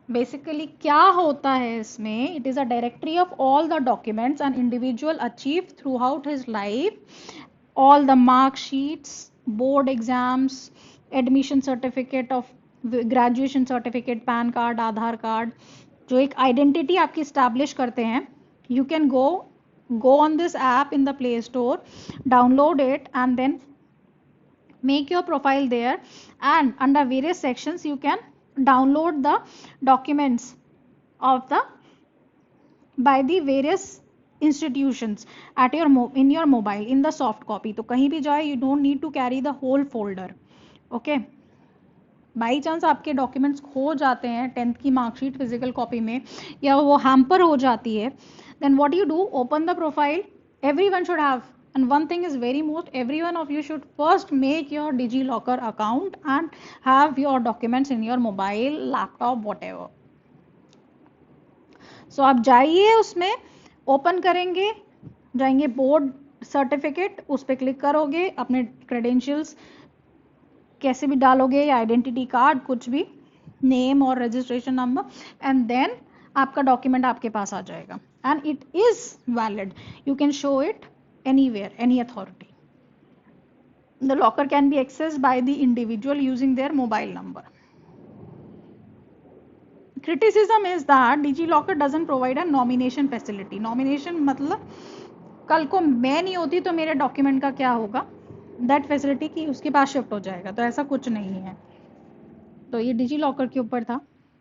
Speaker 1: Basically क्या होता है इसमें, it is a directory of all the documents an individual achieved throughout his life, all the mark sheets, board exams, admission certificate of graduation certificate, PAN card, Aadhaar card, जो एक आइडेंटिटी आपकी स्टैब्लिश करते हैं। You can go on this app in the play store, download it and then make your profile there, and under various sections you can download the documents of the by the various institutions at your in your mobile in the soft copy. तो कहीं भी जाए, you don't need to carry the whole folder. okay, by chance आपके डॉक्यूमेंट्स खो जाते हैं 10th की मार्कशीट फिजिकल कॉपी में, या वो हैम्पर हो जाती है, then what you do, open the profile, Everyone should have. And one thing is very most, every one of you should first make your DigiLocker account and have your documents in your mobile, laptop, whatever. So आप जाइए, उसमें ओपन करेंगे, जाएंगे बोर्ड सर्टिफिकेट, उस पर क्लिक करोगे, अपने क्रेडेंशियल्स कैसे भी डालोगे या आइडेंटिटी कार्ड, कुछ भी, नेम और रजिस्ट्रेशन नंबर, एंड देन आपका डॉक्यूमेंट आपके पास आ जाएगा and it is valid. You can show it anywhere, any authority. The locker can be accessed by the individual using their mobile number. Criticism is that DigiLocker doesn't provide a nomination facility. Nomination मतलब कल को मैं नहीं होती तो मेरे डॉक्यूमेंट का क्या होगा, दैट फैसिलिटी की उसके पास शिफ्ट हो जाएगा, तो ऐसा कुछ नहीं है. तो ये DigiLocker के ऊपर था,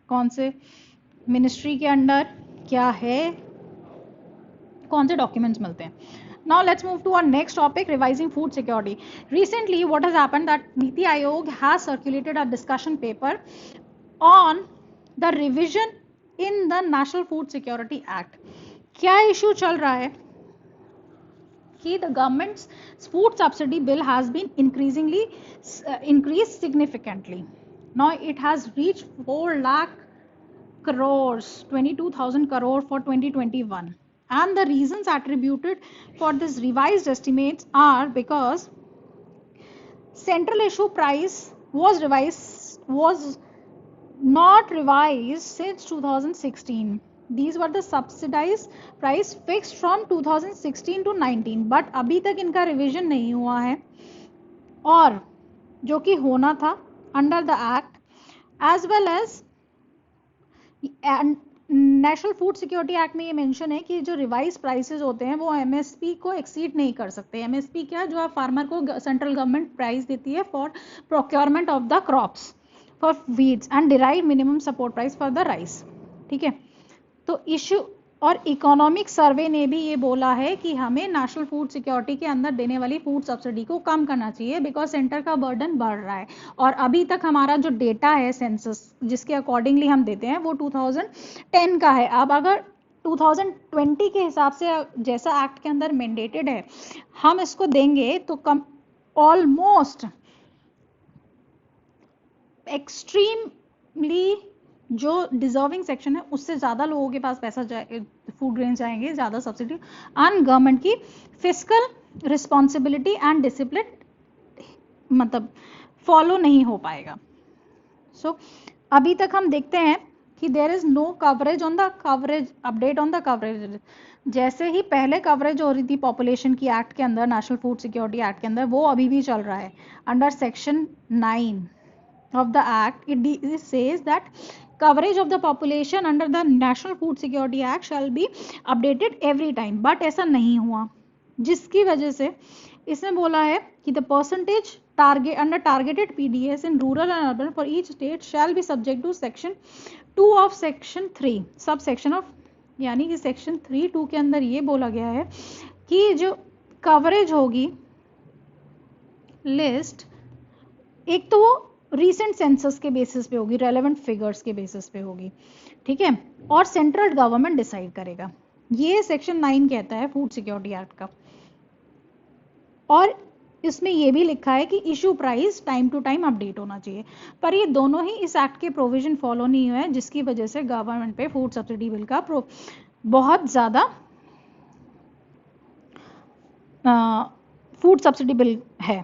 Speaker 1: कौन से मिनिस्ट्री के अंडर क्या है, कौन से डॉक्यूमेंट्स मिलते हैं. Now let's move to our next topic, revising food security. Recently, what has happened that Niti Aayog has circulated a discussion paper on the revision in the National Food Security Act. क्या issue चल रहा है कि the government's food subsidy bill has been increased significantly. Now it has reached 4 lakh crores, 22,000 crore for 2021. And the reasons attributed for this revised estimates are because central issue price was not revised since 2016. These were the subsidized price fixed from 2016 to 19, but अभी तक इनका रिविजन नहीं हुआ है, और जो कि होना था under the act, as well as national food security act में ये मेंशन है कि जो रिवाइज प्राइसेस होते हैं वो एमएसपी को एक्सीड नहीं कर सकते. एमएसपी क्या, जो आप फार्मर को सेंट्रल गवर्नमेंट प्राइस देती है for procurement of the crops for weeds and derive minimum support price for the rice. ठीक है, तो इशू, और इकोनॉमिक सर्वे ने भी ये बोला है कि हमें नेशनल फूड सिक्योरिटी के अंदर देने वाली फूड सब्सिडी को कम करना चाहिए, बिकॉज सेंटर का बर्डन बढ़ रहा है. और अभी तक हमारा जो डेटा है सेंसस जिसके अकॉर्डिंगली हम देते हैं वो 2010 का है. अब अगर 2020 के हिसाब से जैसा एक्ट के अंदर मैंडेटेड है हम इसको देंगे तो कम ऑलमोस्ट एक्सट्रीमली जो डिजर्विंग सेक्शन है उससे ज़्यादा लोगों के पास पैसा जाए, फूड ग्रेन जाएंगे, ज़्यादा सब्सिडी, एंड गवर्नमेंट की फिस्कल रिस्पॉन्सिबिलिटी एंड डिसिप्लिन मतलब फॉलो नहीं हो पाएगा. सो अभी तक हम देखते हैं कि there is no coverage on the coverage, update on the coverage. जैसे ही पहले कवरेज हो रही थी पॉपुलेशन की एक्ट के अंदर, नेशनल फूड सिक्योरिटी एक्ट के अंदर, वो अभी भी चल रहा है. Under section 9 of the act, it says that coverage of the population under the National Food Security Act shall be updated every time, but ऐसा नहीं हुआ, जिसकी वजह से इसने बोला है कि the percentage target under targeted PDS in rural and urban for each state shall be subject to section 2 of section 3 subsection of, यानी कि section 3(2) के अंदर ये बोला गया है कि जो कवरेज होगी लिस्ट, एक तो वो रीसेंट सेंसस के बेसिस पे होगी, रेलेवेंट फिगर्स के बेसिस पे होगी. ठीक है, और सेंट्रल गवर्नमेंट डिसाइड करेगा. ये सेक्शन 9 कहता है फूड सिक्योरिटी एक्ट का. और इसमें ये भी लिखा है कि issue price time to time update होना चाहिए, पर ये दोनों ही इस एक्ट के प्रोविजन फॉलो नहीं हुए हैं, जिसकी वजह से गवर्नमेंट पे फूड सब्सिडी बिल का बहुत ज़्यादा फूड सब्सिडी बिल है.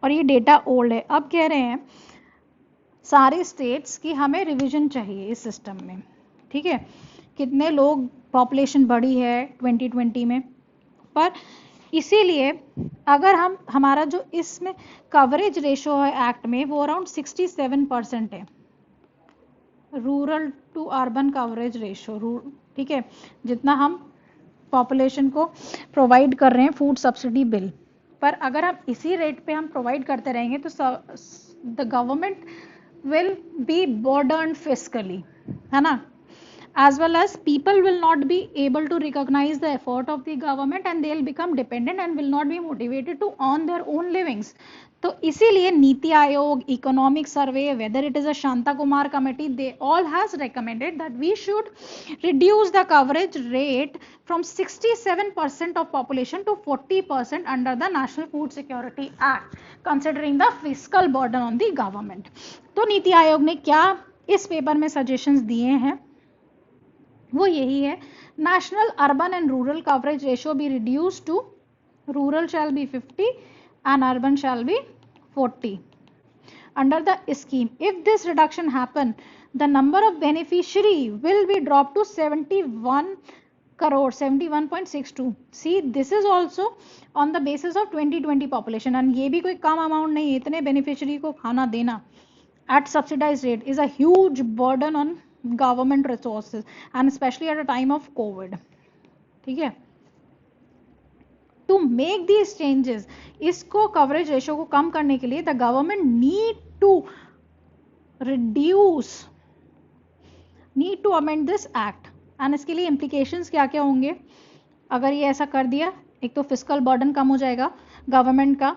Speaker 1: और ये डेटा ओल्ड है. अब कह रहे हैं सारे स्टेट्स की हमें रिवीजन चाहिए इस सिस्टम में. ठीक है, कितने लोग, पॉपुलेशन बढ़ी है 2020 में, पर इसीलिए अगर हमारा जो इसमें कवरेज रेशो है एक्ट में वो अराउंड 67% है, rural to urban coverage ratio. ठीक है, जितना हम पॉपुलेशन को प्रोवाइड कर रहे हैं फूड सब्सिडी बिल, पर अगर हम इसी रेट पे हम प्रोवाइड करते रहेंगे तो the government will be burdened fiscally, है ना, as well as people will not be able to recognize the effort of the government and they will become dependent and will not be motivated to earn their own livings. तो इसीलिए NITI Aayog, economic survey, whether it is a Shanta Kumar committee, they all has recommended that we should reduce the coverage rate from 67% of population to 40% under the National Food Security Act, considering the fiscal burden on the government. तो नीति आयोग ने क्या इस पेपर में सजेशंस दिए हैं, वो यही है, national urban and rural coverage ratio be reduced to rural shall be 50 and urban shall be 40 under the scheme. If this reduction happen, the number of beneficiary will be dropped to 71 crore, 71.62. See, this is also on the basis of 2020 population, and ये भी कोई कम amount नहीं है, इतने beneficiary को खाना देना at subsidized rate is a huge burden on government resources, and especially at a time of COVID. ठीक है, to make these changes, इसको coverage ratio को कम करने के लिए the government need to amend this act, and इसके लिए implications क्या क्या होंगे अगर ये ऐसा कर दिया. एक तो fiscal burden कम हो जाएगा government का,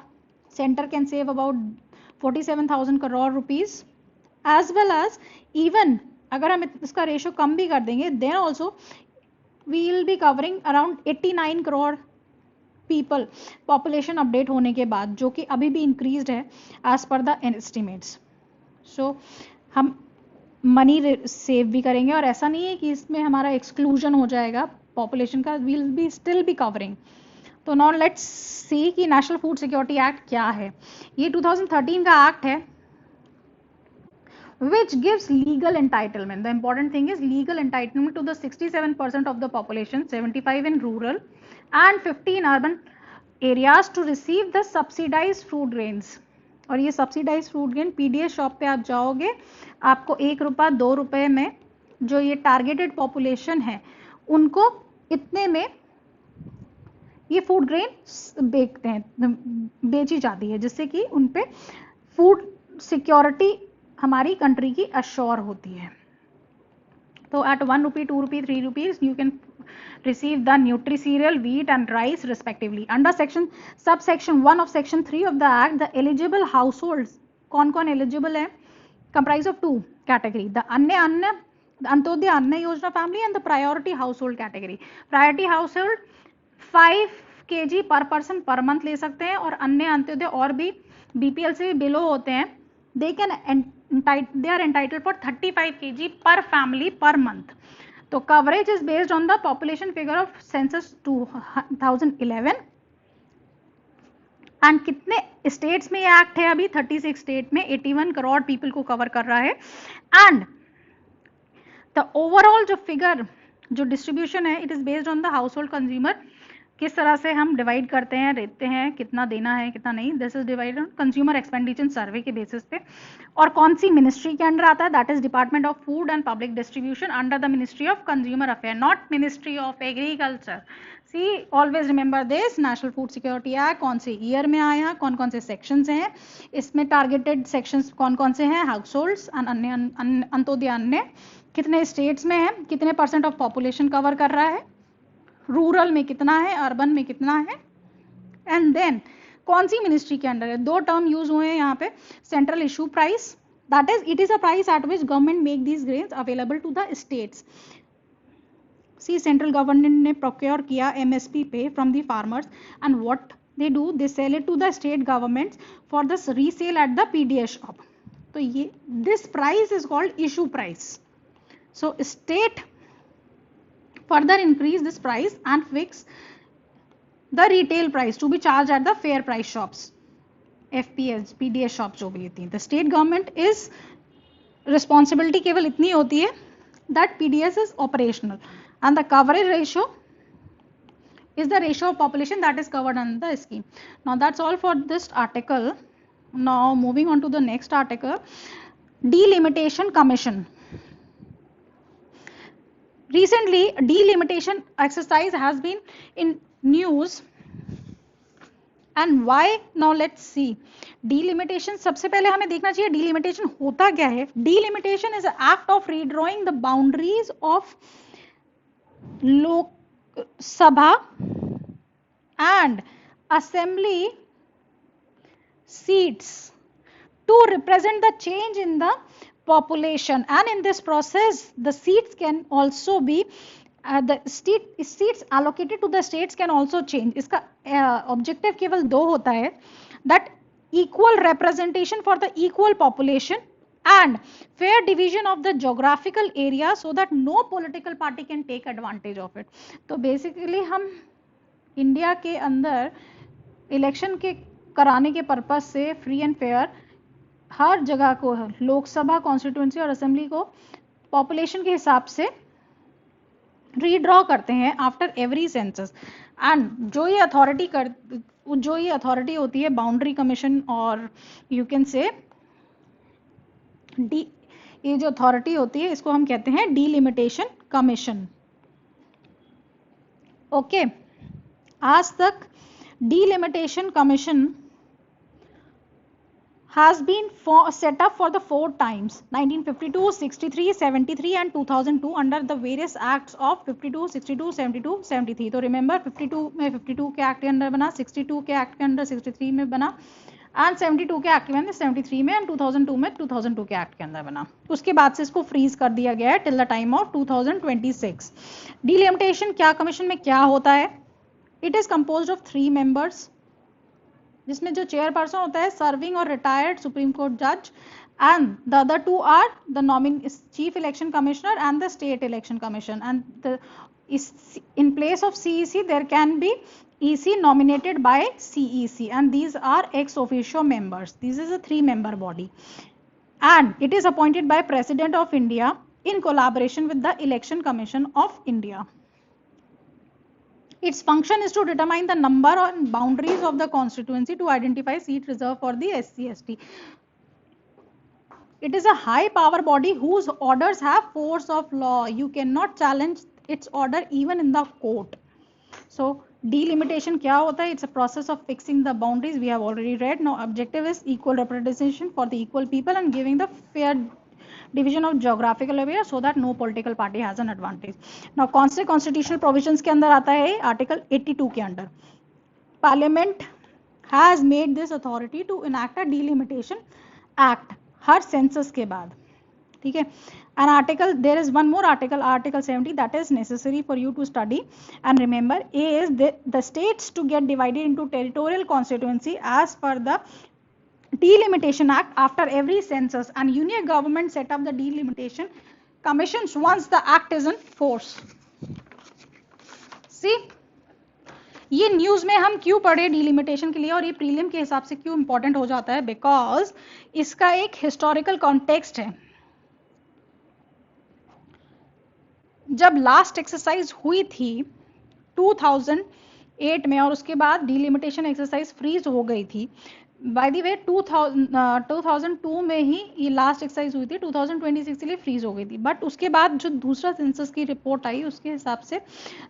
Speaker 1: center can save about 47,000 crore rupees, as well as even अगर हम इसका रेशो कम भी कर देंगे, then also we will be covering around 89 crore people population update होने के बाद, जो कि अभी भी इंक्रीज्ड है as per the estimates. So हम मनी सेव भी करेंगे, और ऐसा नहीं है कि इसमें हमारा एक्सक्लूजन हो जाएगा पॉपुलेशन का, will be still be covering. तो नाउ लेट्स सी कि नेशनल फूड सिक्योरिटी एक्ट क्या है. ये 2013 का एक्ट है which gives legal entitlement. The important thing is legal entitlement to the 67% of the population, 75 in rural and 50 in urban areas, to receive the subsidized food grains. और ये subsidized food grain PDS shop पे आप जाओगे, आपको 1 रुपया 2 रुपये में जो ये टारगेटेड पॉपुलेशन है उनको इतने में ये फूड ग्रेन बेचते हैं, बेची जाती है, जिससे कि उन पे फूड सिक्योरिटी हमारी कंट्री की अश्योर होती है. तो at 1 rupee, 2 rupee, 3 rupees you can receive the nutri-cereal, wheat and rice respectively. Under subsection 1 of section 3 of the act, the eligible households, कौन-कौन eligible है, comprise of 2 category, the Antyodaya अन्न योजना family and the priority household category. Priority household 5 kg per person per month ले सकते हैं, और अन्य अंत्योदय और भी BPL से भी बिलो होते हैं, they are entitled for 35 kg per family per month. तो coverage is based on the population figure of census 2011, and कितने states में ये एक्ट है अभी, 36 स्टेट में 81 करोड़ पीपल को कवर कर रहा है. एंड द ओवरऑल जो फिगर, जो डिस्ट्रीब्यूशन है, it is based on the house hold consumer, किस तरह से हम डिवाइड करते हैं, देते हैं, कितना देना है कितना नहीं, this is divided on consumer expenditure सर्वे के बेसिस पे. और कौन सी मिनिस्ट्री के अंडर आता है, that is department of food and public distribution under the ministry of consumer affair, not ministry of agriculture. See always remember this. National food security act कौन से ईयर में आया, कौन कौन से सेक्शंस हैं, इसमें टारगेटेड सेक्शंस कौन कौन से हैं, हाउस होल्ड्स एंड अन्य अंत्योदय अन्य, कितने स्टेट्स में है, कितने % ऑफ पॉपुलेशन कवर कर रहा है, रूरल में कितना है, अर्बन में कितना है, एंड देन कौन सी मिनिस्ट्री के अंडर है. 2 टर्म यूज हुए हैं यहाँ पे. Central issue price, that is it is a price at which government make these grains available to the states. See central government ने प्रोक्योर किया MSP पे from the farmers, and what they do, they sell it to the state governments for the resale at the PDS shop. तो ये this price is called issue price. So state further increase this price and fix the retail price to be charged at the fair price shops, FPS, PDS shops जो भी होती हैं. The state government is responsibility केवल इतनी होती है that PDS is operational, and the coverage ratio is the ratio of population that is covered under the scheme. Now that's all for this article. Now moving on to the next article, delimitation commission. Recently, delimitation exercise has been in news, and why? Now let's see. Delimitation, सबसे पहले हमें देखना चाहिए delimitation होता क्या है. Delimitation is an act of redrawing the boundaries of Lok Sabha and Assembly seats to represent the change in the population, and in this process the seats can also be the seats allocated to the states can also change. इसका ऑब्जेक्टिव केवल दो होता है, that equal representation for the equal population and fair division of the geographical area so that no political party can take advantage of it. तो बेसिकली हम इंडिया के अंदर इलेक्शन के कराने के पर्पस से फ्री एंड फेयर हर जगह को, लोकसभा, कॉन्स्टिट्यूंसी और असेंबली को पॉपुलेशन के हिसाब से रीड्रॉ करते हैं आफ्टर एवरी सेंसस। एंड जो ये अथॉरिटी होती है बाउंड्री कमीशन, और यू कैन से ये जो अथॉरिटी होती है इसको हम कहते हैं डीलिमिटेशन कमीशन। ओके, आज तक delimitation commission has been set up for the 4 times, 1952, 63, 73 and 2002 under the various acts of 52, 62, 72, 73। तो रिमेंबर 52 में 52 के एक्ट के अंडर बना, 62 के एक्ट के अंडर 63 में बना, एंड 72 के एक्ट के अंदर 73 में, एंड 2002 में 2002 के एक्ट के अंदर बना। उसके बाद से इसको फ्रीज कर दिया गया है till the time of 2026। Delimitation क्या कमीशन में क्या होता है? It is composed of 3 members, जिसमें जो चेयरपर्सन होता है सर्विंग और रिटायर्ड सुप्रीम कोर्ट जज, and the other 2 are the chief election commissioner and the state election commission, and in place of CEC there can be EC nominated by CEC, and these are ex officio members. This is a 3-member body, and it is appointed by President of India in collaboration with the Election Commission of India. Its function is to determine the number and boundaries of the constituency to identify seat reserved for the SC/ST. It is a high power body whose orders have force of law. You cannot challenge its order even in the court. So delimitation क्या होता है? It's a process of fixing the boundaries. We have already read. Now objective is equal representation for the equal people and giving the fair division of geographical area so that no political party has an advantage. Now कौन से constitutional provisions के अंदर आता है? Article 82 के अंदर Parliament has made this authority to enact a delimitation act her census के बाद, ठीक है? An article, there is one more article, Article 70, that is necessary for you to study and remember. A is the states to get divided into territorial constituency as per the Delimitation Act after every census, and union government set up the delimitation commissions once the act is in force. See, ये न्यूज में हम क्यों पढ़े डिलिमिटेशन के लिए, और ये प्रीलिम के हिसाब से क्यों इंपॉर्टेंट हो जाता है? बिकॉज इसका एक हिस्टोरिकल कॉन्टेक्स्ट है। जब लास्ट एक्सरसाइज हुई थी 2008 में, और उसके बाद डिलिमिटेशन एक्सरसाइज फ्रीज हो गई थी। बाय द वे 2002 में ही ये लास्ट एक्सरसाइज हुई थी, 2026 के लिए फ्रीज हो गई थी। बट उसके बाद जो दूसरा सेंसस की रिपोर्ट आई उसके हिसाब से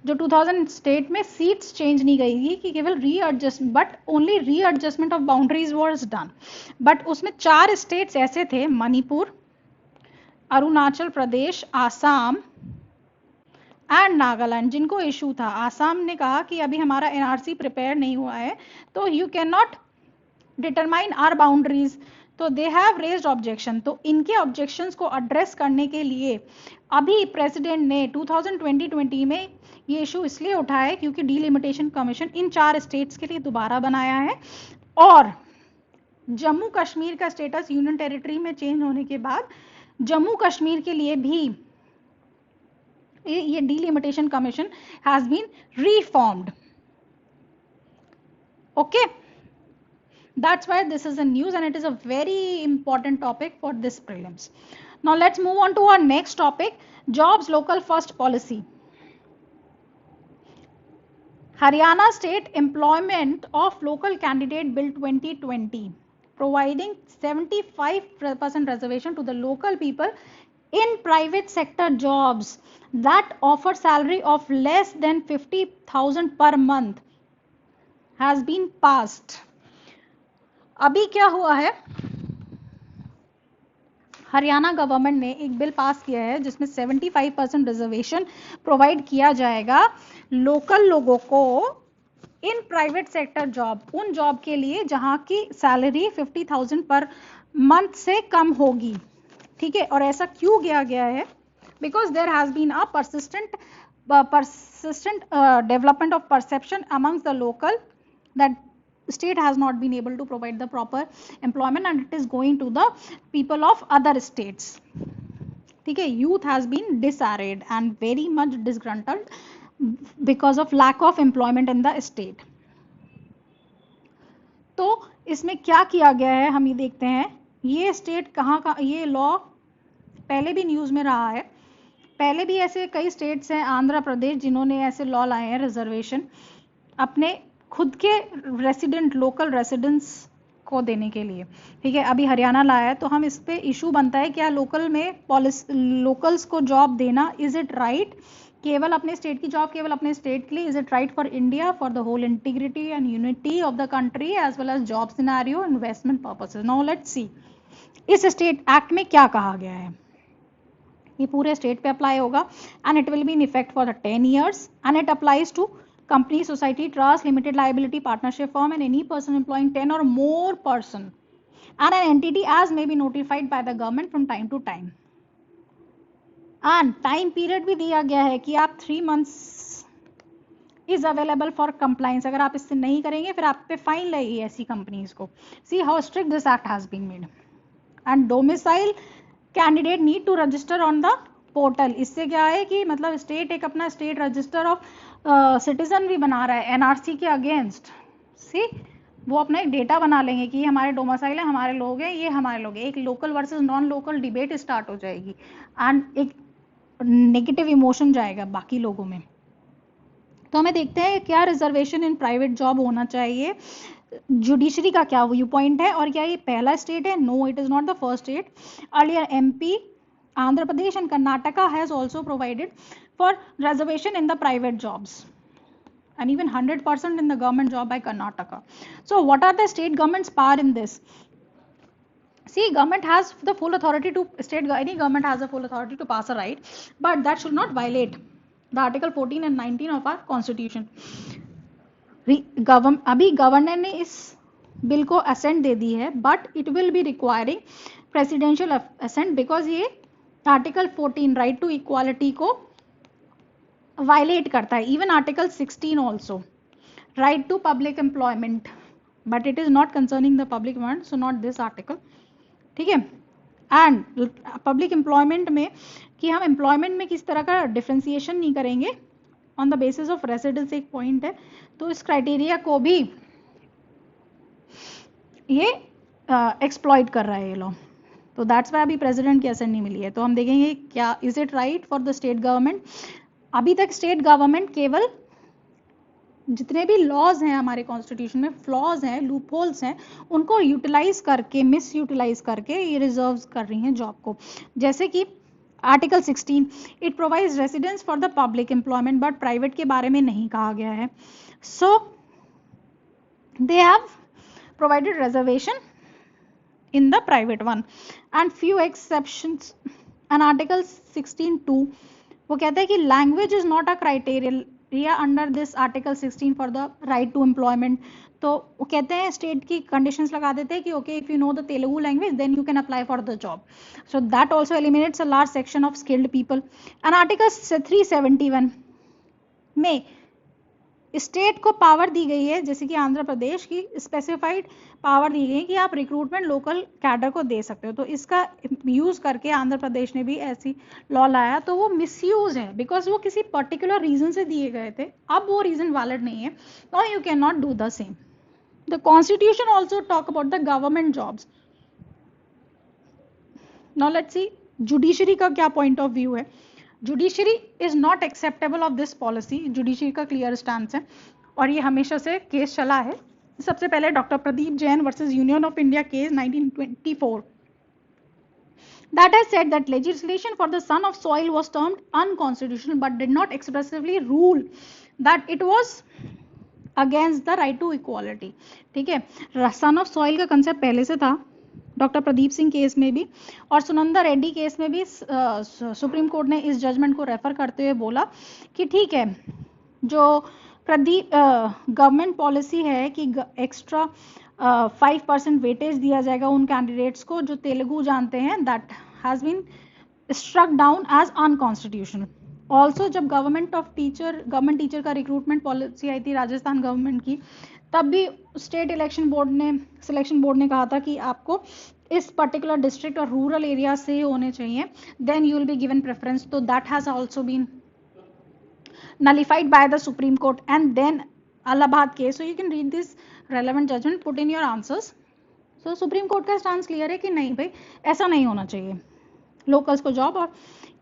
Speaker 1: जो 2000 स्टेट में सीट्स चेंज नहीं गई थी कि केवल readjust, but only readjustment of boundaries was done. But उसमें 4 स्टेट्स ऐसे थे, मणिपुर, अरुणाचल प्रदेश, आसाम एंड नागालैंड, जिनको इशू था। आसाम ने कहा कि अभी हमारा एनआरसी प्रिपेयर नहीं हुआ है, तो you can not determine are boundaries, तो दे हैव रेज्ड ऑब्जेक्शन। तो इनके ऑब्जेक्शंस को एड्रेस करने के लिए अभी प्रेसिडेंट ने 2020 में ये इशू इसलिए उठाया है क्योंकि डीलिमिटेशन कमीशन इन 4 स्टेट्स के लिए दोबारा बनाया है, और जम्मू कश्मीर का स्टेटस यूनियन टेरिटरी में चेंज होने के बाद जम्मू कश्मीर के लिए भी ये delimitation commission has been reformed. Okay, that's why this is a news and it is a very important topic for this prelims. Now let's move on to our next topic, jobs local first policy. Haryana State Employment of Local Candidate Bill 2020 providing 75% reservation to the local people in private sector jobs that offer salary of less than 50,000 per month has been passed. अभी क्या हुआ है, हरियाणा गवर्नमेंट ने एक बिल पास किया है जिसमें 75% रिजर्वेशन प्रोवाइड किया जाएगा लोकल लोगों को इन प्राइवेट सेक्टर जॉब, उन जॉब के लिए जहां की सैलरी 50,000 पर मंथ से कम होगी, ठीक है। और ऐसा क्यों किया गया है? Because there has been a persistent development of perception amongst the local that state has not been able to provide the proper employment and it is going to the people of other states, ठीक है। youth has been disarrayed and very much disgruntled because of lack of employment in the state। तो इसमें क्या किया गया है हम ये देखते हैं। ये स्टेट कहाँ का, ये लॉ पहले भी न्यूज़ में रहा है, पहले भी ऐसे कई स्टेट्स हैं, आंध्र प्रदेश, जिन्होंने ऐसे लॉ लाए हैं रिजर्वेशन अपने खुद के रेसिडेंट, लोकल रेसिडेंट्स को देने के लिए, ठीक है। अभी हरियाणा लाया है, तो हम इस पे इशू बनता है क्या लोकल में लोकल्स को जॉब देना, इज इट राइट? केवल अपने स्टेट की जॉब केवल अपने स्टेट के लिए, is it right for India, for the whole integrity and unity of the country as well as job scenario, investment purposes. Now let's see इस स्टेट एक्ट में क्या कहा गया है। ये पूरे स्टेट पे अप्लाई होगा and it will be in effect for the 10 years and it applies to company, society, trust, limited liability, partnership firm and any person employing 10 or more person and an entity as may be notified by the government from time to time। and time period भी दिया गया है कि आप 3 months is available for compliance। अगर आप इससे नहीं करेंगे फिर आप पे फाइन लगेगी ऐसी कंपनीज को। see how strict this act has been made and domicile candidate need to register on the portal. इससे क्या है कि मतलब स्टेट एक अपना स्टेट रजिस्टर ऑफ सिटीजन भी बना रहा है एनआरसी के अगेंस्ट। सी वो अपना एक डेटा बना लेंगे कि ये हमारे डोमिसाइल है, हमारे लोग हैं, ये हमारे लोग हैं। एक local versus non local debate start हो जाएगी एंड एक नेगेटिव इमोशन जाएगा बाकी लोगों में। तो हमें देखते हैं क्या रिजर्वेशन इन प्राइवेट जॉब होना चाहिए, जुडिशरी का क्या व्यू पॉइंट है और क्या ये पहला स्टेट है? No, it is not the first state. Earlier MP, Andhra Pradesh and Karnataka has also provided for reservation in the private jobs and even 100% in the government job by Karnataka। So what are the state government's power in this? See, government has the full authority to any government has the full authority to pass a right, but that should not violate the article 14 and 19 of our constitution। अभी गवर्नर ने इस बिल को असेंट दे दी है but it will be requiring presidential assent because ये आर्टिकल 14 राइट टू इक्वालिटी को वायलेट करता है। Even article 16 also right to public employment but it is not concerning the public employment, so not this article, ठीक है। एंड पब्लिक एम्प्लॉयमेंट में कि हम एम्प्लॉयमेंट में किस तरह का डिफ्रेंसिएशन नहीं करेंगे on the basis of residence, एक पॉइंट है। तो इस क्राइटेरिया को भी ये एक्सप्लॉइट कर रहा है ये लॉ। तो दैट्स वाई अभी प्रेसिडेंट की असेंट नहीं मिली है। तो हम देखेंगे क्या is it right for the state government. अभी तक स्टेट गवर्नमेंट केवल जितने भी लॉज हैं हमारे कॉन्स्टिट्यूशन में, फ्लॉज हैं, लूप होल्स हैं, उनको यूटिलाइज करके, मिस यूटिलाइज करके ये रिजर्व कर रही हैं जॉब को। जैसे कि article 16 it provides residence for the public employment but private के बारे में नहीं कहा गया है। So they have provided reservation in the private one and few exceptions and article 16(2) वो कहता है कि language is not a criteria under this article 16 for the right to employment। तो वो कहते हैं स्टेट की कंडीशंस लगा देते हैं कि okay if you know the Telugu language then you can apply for the job, so that also eliminates a large section of skilled people. And article 371 में स्टेट को पावर दी गई है, जैसे कि आंध्र प्रदेश की स्पेसिफाइड पावर दी गई है कि आप रिक्रूटमेंट लोकल कैडर को दे सकते हो। तो इसका यूज करके आंध्र प्रदेश ने भी ऐसी लॉ लाया, तो वो मिसयूज है बिकॉज वो किसी पर्टिकुलर रीजन से दिए गए थे, अब वो रीजन वैलिड नहीं है। Now you can not do the same. The constitution also talk about the government jobs. Now let's C judiciary का क्या पॉइंट ऑफ व्यू है। Judiciary is not acceptable of this policy. Judiciary का क्लियर स्टैंड है और ये हमेशा से केस चला है। सबसे पहले doctor Pradeep Jain versus union of India case 1924 that has said that legislation for the son of soil was termed unconstitutional but did not expressively rule that it was against the right to equality। ठीक है, सन ऑफ सॉइल का कंसेप्ट पहले से था डॉक्टर प्रदीप सिंह केस में भी और सुनंदा रेड्डी केस में भी। सुप्रीम कोर्ट ने इस जजमेंट को रेफर करते हुए बोला कि ठीक है, जो प्रदीप, गवर्नमेंट पॉलिसी है कि एक्स्ट्रा 5% वेटेज दिया जाएगा उन कैंडिडेट्स को जो तेलुगु जानते हैं, that has been struck down as unconstitutional. Also जब गवर्नमेंट टीचर का रिक्रूटमेंट पॉलिसी आई थी राजस्थान गवर्नमेंट की, तब भी स्टेट सिलेक्शन बोर्ड ने कहा था कि आपको इस पर्टिकुलर डिस्ट्रिक्ट और रूरल एरिया से होने चाहिए, then you will be given preference. तो that has also been nullified by the Supreme Court and then Allahabad case. So you can read this relevant judgment, put in your answers. So Supreme Court का स्टांस क्लियर है कि नहीं भाई, ऐसा नहीं होना चाहिए लोकल्स को जॉब। और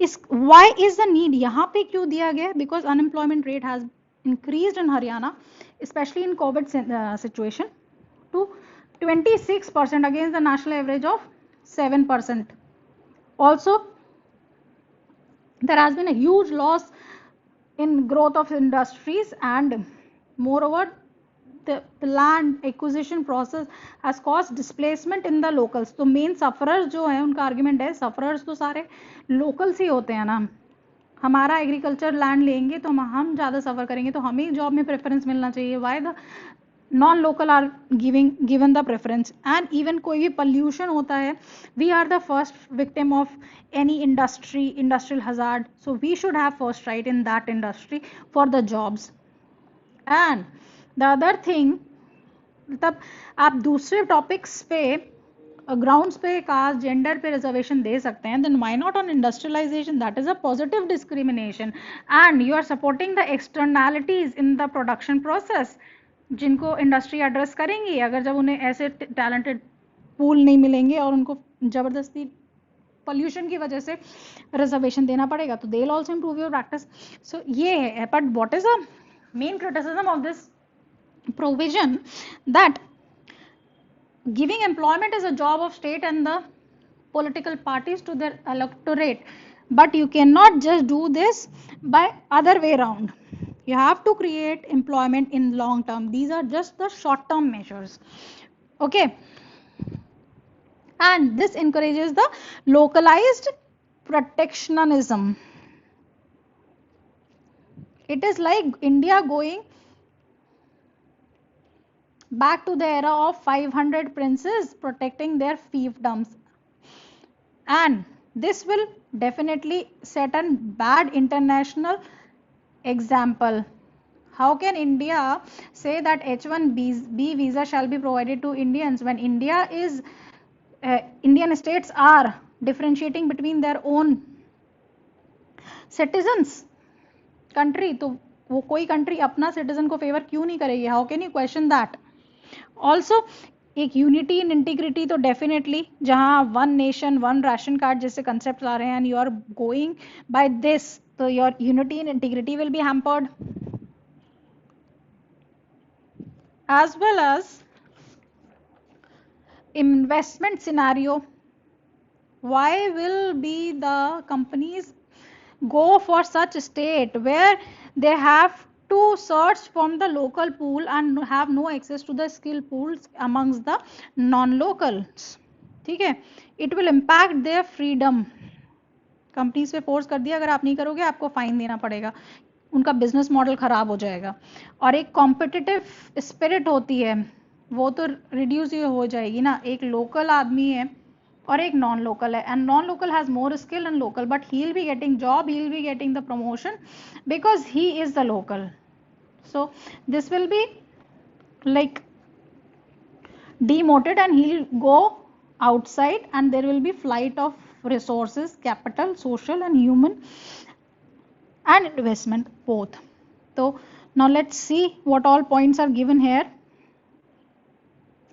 Speaker 1: इस वाई इज द नीड यहाँ पे क्यों दिया गया? Because unemployment rate has increased in Haryana, specially in COVID situation, to 26% against the national average of 7%. Also, there has been a huge loss in growth of industries, and moreover the land acquisition process has caused displacement in the locals. तो मेन सफरर्स जो है उनका आर्ग्यूमेंट है, सफरर्स तो सारे लोकल्स ही होते हैं ना। हमारा एग्रीकल्चर लैंड लेंगे तो हम ज़्यादा सफ़र करेंगे, तो हमें जॉब में प्रेफरेंस मिलना चाहिए। Why the non local are given the preference? And even कोई भी पॉल्यूशन होता है, we are the first victim of any industrial hazard, so we should have first right in that industry for the jobs. And the other thing, तब आप दूसरे टॉपिक्स पे ग्राउंड्स पे कास्ट जेंडर पे रिजर्वेशन दे सकते हैं, then why not on industrialization? That is a positive discrimination and you are supporting the externalities in the production process, जिनको इंडस्ट्री एड्रेस करेंगी। अगर जब उन्हें ऐसे टैलेंटेड पूल नहीं मिलेंगे और उनको जबरदस्ती पॉल्यूशन की वजह से रिजर्वेशन देना पड़ेगा, तो they will also improve your practice. So ये है, but what is the main criticism of this provision? That giving employment is a job of state and the political parties to their electorate, but you cannot just do this by other way around. You have to create employment in long term. These are just the short term measures, okay? And this encourages the localized protectionism. It is like India going back to the era of 500 princes protecting their fiefdoms, and this will definitely set a bad international example. How can India say that H1B visa shall be provided to Indians when Indian states are differentiating between their own citizens country? तो वो कोई country अपना citizen को favor क्यों नहीं करेगी? How can you question that? Also एक यूनिटी इन इंटीग्रिटी, तो डेफिनेटली जहां one nation one ration card जैसे कंसेप्ट आ रहे हैं and you are going by this, तो your unity in integrity will be hampered, as well as investment scenario. Why will be the companies go for such state where they have to search from the local pool and have no access to the skill pools amongst the non-locals? ठीक है, it will impact their freedom. Companies पे फोर्स कर दिया, अगर आप नहीं करोगे आपको फाइन देना पड़ेगा, उनका बिजनेस मॉडल खराब हो जाएगा, और एक कॉम्पिटिटिव स्पिरिट होती है वो तो रिड्यूस हो जाएगी ना. एक लोकल आदमी है और एक नॉन लोकल है, and non local has more skill and local, but he will be getting job, he will be getting the promotion because he is the local. So this will B like demoted and he'll go outside, and there will be flight of resources, capital, social and human, and investment both. So now let's see what all points are given here.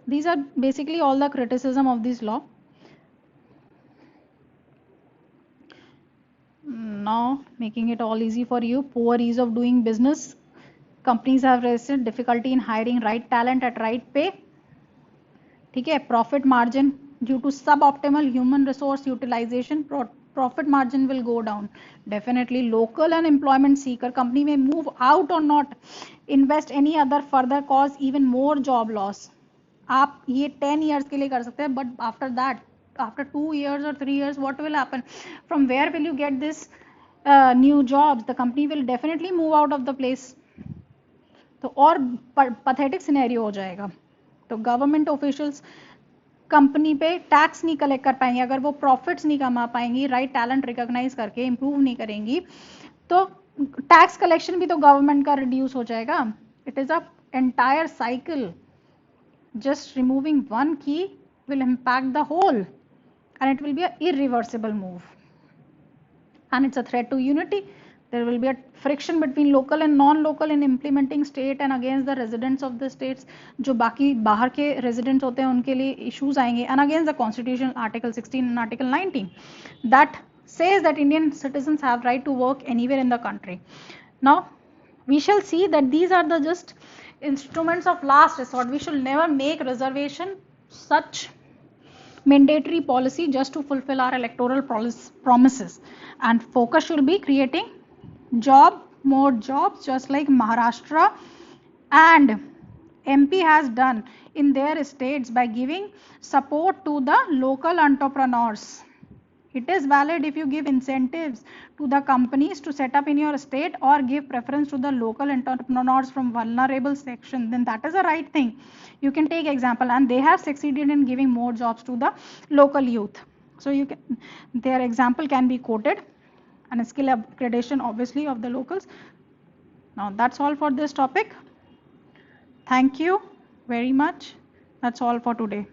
Speaker 1: These are basically all the criticism of this law. Now making it all easy for you. Poor ease of doing business. Companies have faced difficulty in hiring right talent at right pay. ठीक है. Profit margin due to suboptimal human resource utilization, profit margin will go down. Definitely local and employment seeker company may move out or not invest any other further cause even more job loss. आप ये 10 years के लिए कर सकते हैं, but after that, after 2 years or 3 years, what will happen? From where will you get this new jobs? The company will definitely move out of the place. तो और पथेटिक सिनेरियो हो जाएगा। तो गवर्नमेंट ऑफिशियल्स कंपनी पे टैक्स नहीं कलेक्ट कर पाएंगे, अगर वो प्रॉफिट्स नहीं कमा पाएंगी, राइट टैलेंट रिकॉग्नाइज करके इंप्रूव नहीं करेंगी, तो टैक्स कलेक्शन भी तो गवर्नमेंट का रिड्यूस हो जाएगा। It is a entire cycle, just removing one key will impact the whole, and it will be an irreversible move, and it's a threat to unity. There will be a friction between local and non-local in implementing state and against the residents of the states. जो बाकी बाहर के residents होते हैं उनके लिए issues आएंगे, and against the constitution article 16 and article 19 that says that Indian citizens have right to work anywhere in the country. Now we shall see that these are the just instruments of last resort. We should never make reservation such mandatory policy just to fulfill our electoral promises, and focus should be creating more jobs, just like Maharashtra and MP has done in their states by giving support to the local entrepreneurs. It is valid if you give incentives to the companies to set up in your state or give preference to the local entrepreneurs from vulnerable section, then that is the right thing. You can take example, and they have succeeded in giving more jobs to the local youth. So their example can be quoted, and skill accreditation obviously of the locals. Now that's all for this topic. Thank you very much. That's all for today.